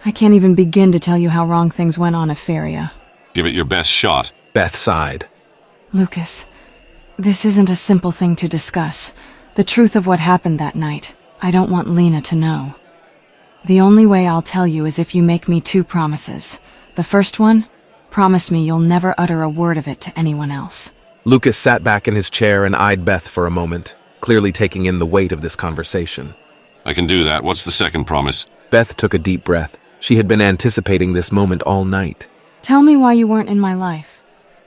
I can't even begin to tell you how wrong things went on Etheria. Give it your best shot. Beth sighed. Lucas, this isn't a simple thing to discuss. The truth of what happened that night. I don't want Lena to know. The only way I'll tell you is if you make me 2 promises. The first one, promise me you'll never utter a word of it to anyone else. Lucas sat back in his chair and eyed Beth for a moment, clearly taking in the weight of this conversation. I can do that. What's the second promise? Beth took a deep breath. She had been anticipating this moment all night. Tell me why you weren't in my life.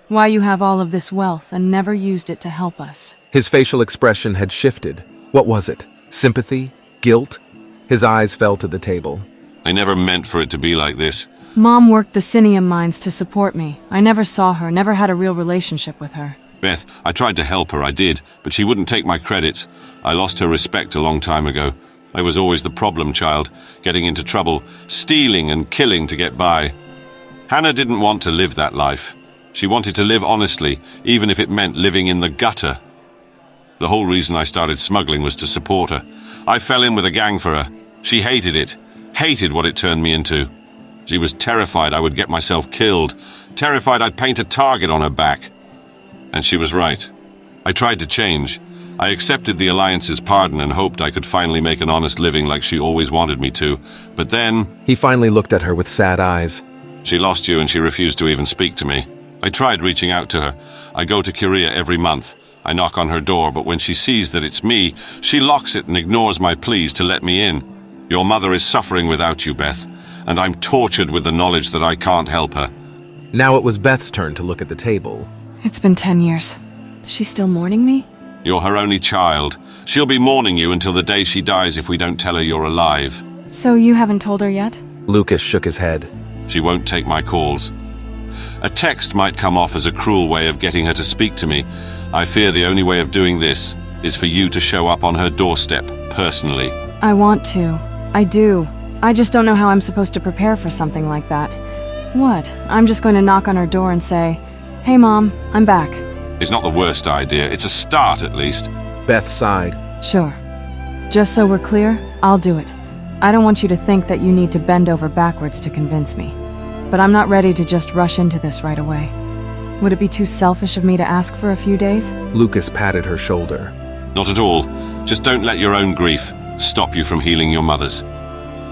Why you have all of this wealth and never used it to help us. His facial expression had shifted. What was it? Sympathy? Guilt? His eyes fell to the table. I never meant for it to be like this. Mom worked the Cineum mines to support me. I never saw her, never had a real relationship with her. Beth, I tried to help her, I did, but she wouldn't take my credits. I lost her respect a long time ago. I was always the problem child, getting into trouble, stealing and killing to get by. Hannah didn't want to live that life. She wanted to live honestly, even if it meant living in the gutter. The whole reason I started smuggling was to support her. I fell in with a gang for her. She hated it, hated what it turned me into. She was terrified I would get myself killed, terrified I'd paint a target on her back. And she was right. I tried to change. I accepted the Alliance's pardon and hoped I could finally make an honest living like she always wanted me to. But then... He finally looked at her with sad eyes. She lost you and she refused to even speak to me. I tried reaching out to her. I go to Korea every month. I knock on her door, but when she sees that it's me, she locks it and ignores my pleas to let me in. Your mother is suffering without you, Beth, and I'm tortured with the knowledge that I can't help her. Now it was Beth's turn to look at the table. It's been 10 years. She's still mourning me? You're her only child. She'll be mourning you until the day she dies if we don't tell her you're alive. So you haven't told her yet? Lucas shook his head. She won't take my calls. A text might come off as a cruel way of getting her to speak to me. I fear the only way of doing this is for you to show up on her doorstep, personally. I want to. I do. I just don't know how I'm supposed to prepare for something like that. What? I'm just going to knock on her door and say, "Hey Mom, I'm back." It's not the worst idea. It's a start, at least. Beth sighed. Sure. Just so we're clear, I'll do it. I don't want you to think that you need to bend over backwards to convince me. But I'm not ready to just rush into this right away. Would it be too selfish of me to ask for a few days? Lucas patted her shoulder. Not at all. Just don't let your own grief stop you from healing your mother's.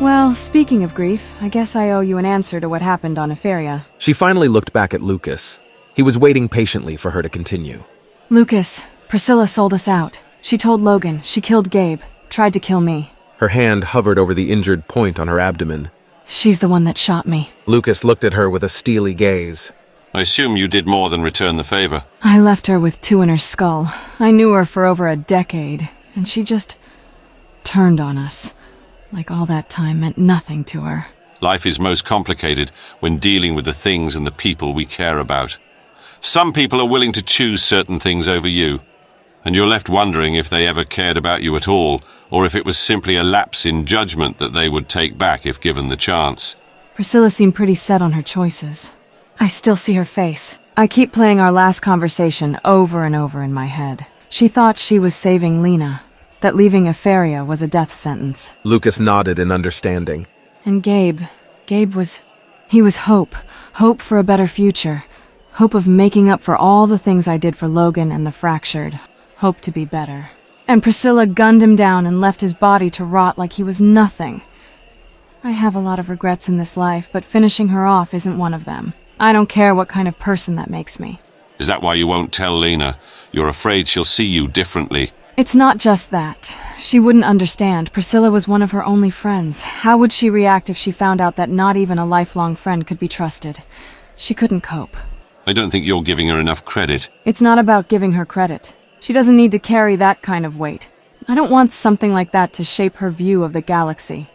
Well, speaking of grief, I guess I owe you an answer to what happened on Eferia. She finally looked back at Lucas. He was waiting patiently for her to continue. Lucas, Priscilla sold us out. She told Logan, she killed Gabe, tried to kill me. Her hand hovered over the injured point on her abdomen. She's the one that shot me. Lucas looked at her with a steely gaze. I assume you did more than return the favor. I left her with 2 in her skull. I knew her for over a decade, and she just turned on us. Like all that time meant nothing to her. Life is most complicated when dealing with the things and the people we care about. Some people are willing to choose certain things over you, and you're left wondering if they ever cared about you at all, or if it was simply a lapse in judgment that they would take back if given the chance. Priscilla seemed pretty set on her choices. I still see her face. I keep playing our last conversation over and over in my head. She thought she was saving Lena, that leaving Eferia was a death sentence. Lucas nodded in understanding. And Gabe was hope. Hope for a better future. Hope of making up for all the things I did for Logan and the fractured. Hope to be better. And Priscilla gunned him down and left his body to rot like he was nothing. I have a lot of regrets in this life, but finishing her off isn't one of them. I don't care what kind of person that makes me. Is that why you won't tell Lena? You're afraid she'll see you differently. It's not just that. She wouldn't understand. Priscilla was one of her only friends. How would she react if she found out that not even a lifelong friend could be trusted? She couldn't cope. I don't think you're giving her enough credit. It's not about giving her credit. She doesn't need to carry that kind of weight. I don't want something like that to shape her view of the galaxy.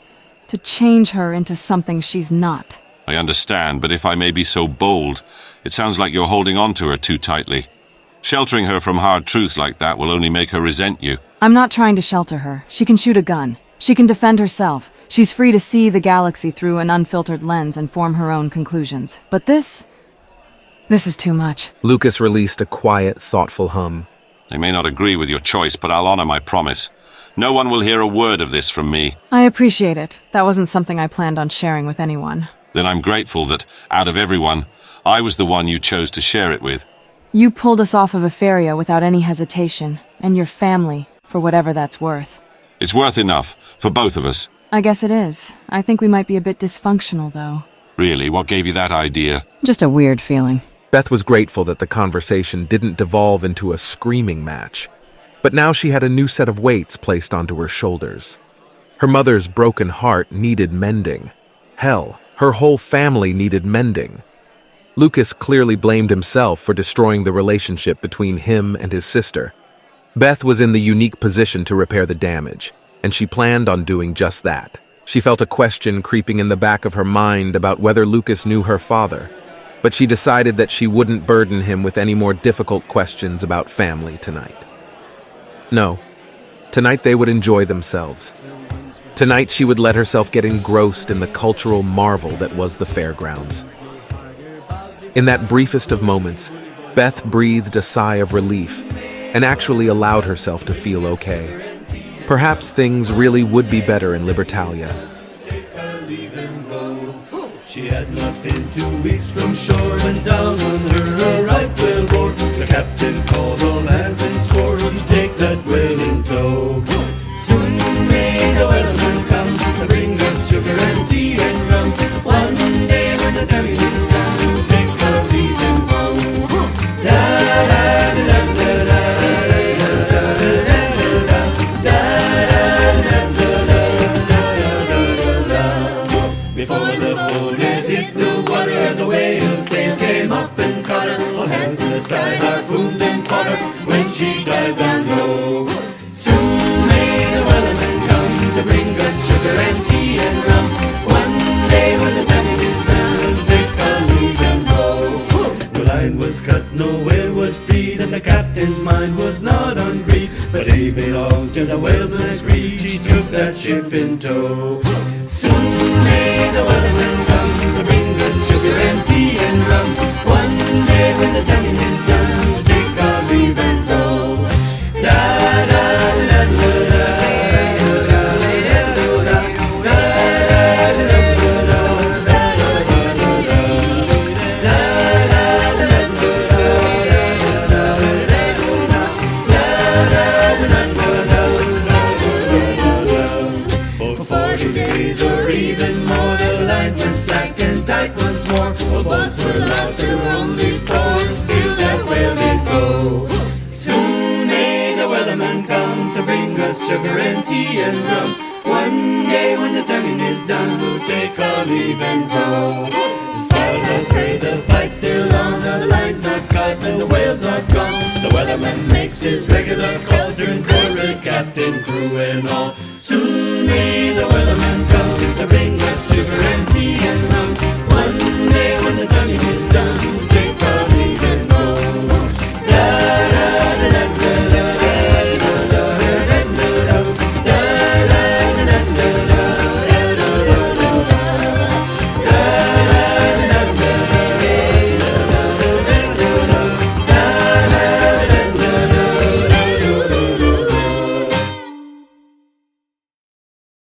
To change her into something she's not. I understand, but if I may be so bold, it sounds like you're holding on to her too tightly. Sheltering her from hard truths like that will only make her resent you. I'm not trying to shelter her. She can shoot a gun. She can defend herself. She's free to see the galaxy through an unfiltered lens and form her own conclusions. But this is too much. Lucas released a quiet, thoughtful hum. I may not agree with your choice, but I'll honor my promise. No one will hear a word of this from me. I appreciate it. That wasn't something I planned on sharing with anyone. Then I'm grateful that, out of everyone, I was the one you chose to share it with. You pulled us off of Eferia without any hesitation, and your family, for whatever that's worth. It's worth enough, for both of us. I guess it is. I think we might be a bit dysfunctional, though. Really? What gave you that idea? Just a weird feeling. Beth was grateful that the conversation didn't devolve into a screaming match. But now she had a new set of weights placed onto her shoulders. Her mother's broken heart needed mending. Hell, her whole family needed mending. Lucas clearly blamed himself for destroying the relationship between him and his sister. Beth was in the unique position to repair the damage, and she planned on doing just that. She felt a question creeping in the back of her mind about whether Lucas knew her father, but she decided that she wouldn't burden him with any more difficult questions about family tonight. No, tonight they would enjoy themselves. Tonight she would let herself get engrossed in the cultural marvel that was the fairgrounds. In that briefest of moments, Beth breathed a sigh of relief and actually allowed herself to feel okay. Perhaps things really would be better in Libertalia. She had not been 2 weeks from shore when down on her a right whale bore. The captain called all hands and swore he'd take that whale in tow. Soon may the whaleman come to bring us sugar and tea and rum. One day when the time is done, we'll take our leave and go. Before the whole net hit the water, the whale's tail came up and caught her. All hands to the side harpooned and caught her when she dived down low. Soon may the whaleman come to bring us sugar and tea and rum. One day when the time is done, we'll take our leave and go. The line was cut, no whale was freed, and the captain's mind was not on greed. But he belonged to the whalesman's greed, she took that ship in tow. Soon may the whaleman come to bring us sugar and tea and rum. One day when the time is done, we'll take our leave and go. Da da da da da. For 40 days or even more, the line went slack and tight once more. All boats were lost, there were only 4, still that whale did go. Soon may the whaleman come to bring us sugar and tea and rum. One day when the tonguing is done, we'll take our leave and go. As far as I've heard, the fight's still on, now the line's not cut and the whale's not gone. The whaleman makes his regular call.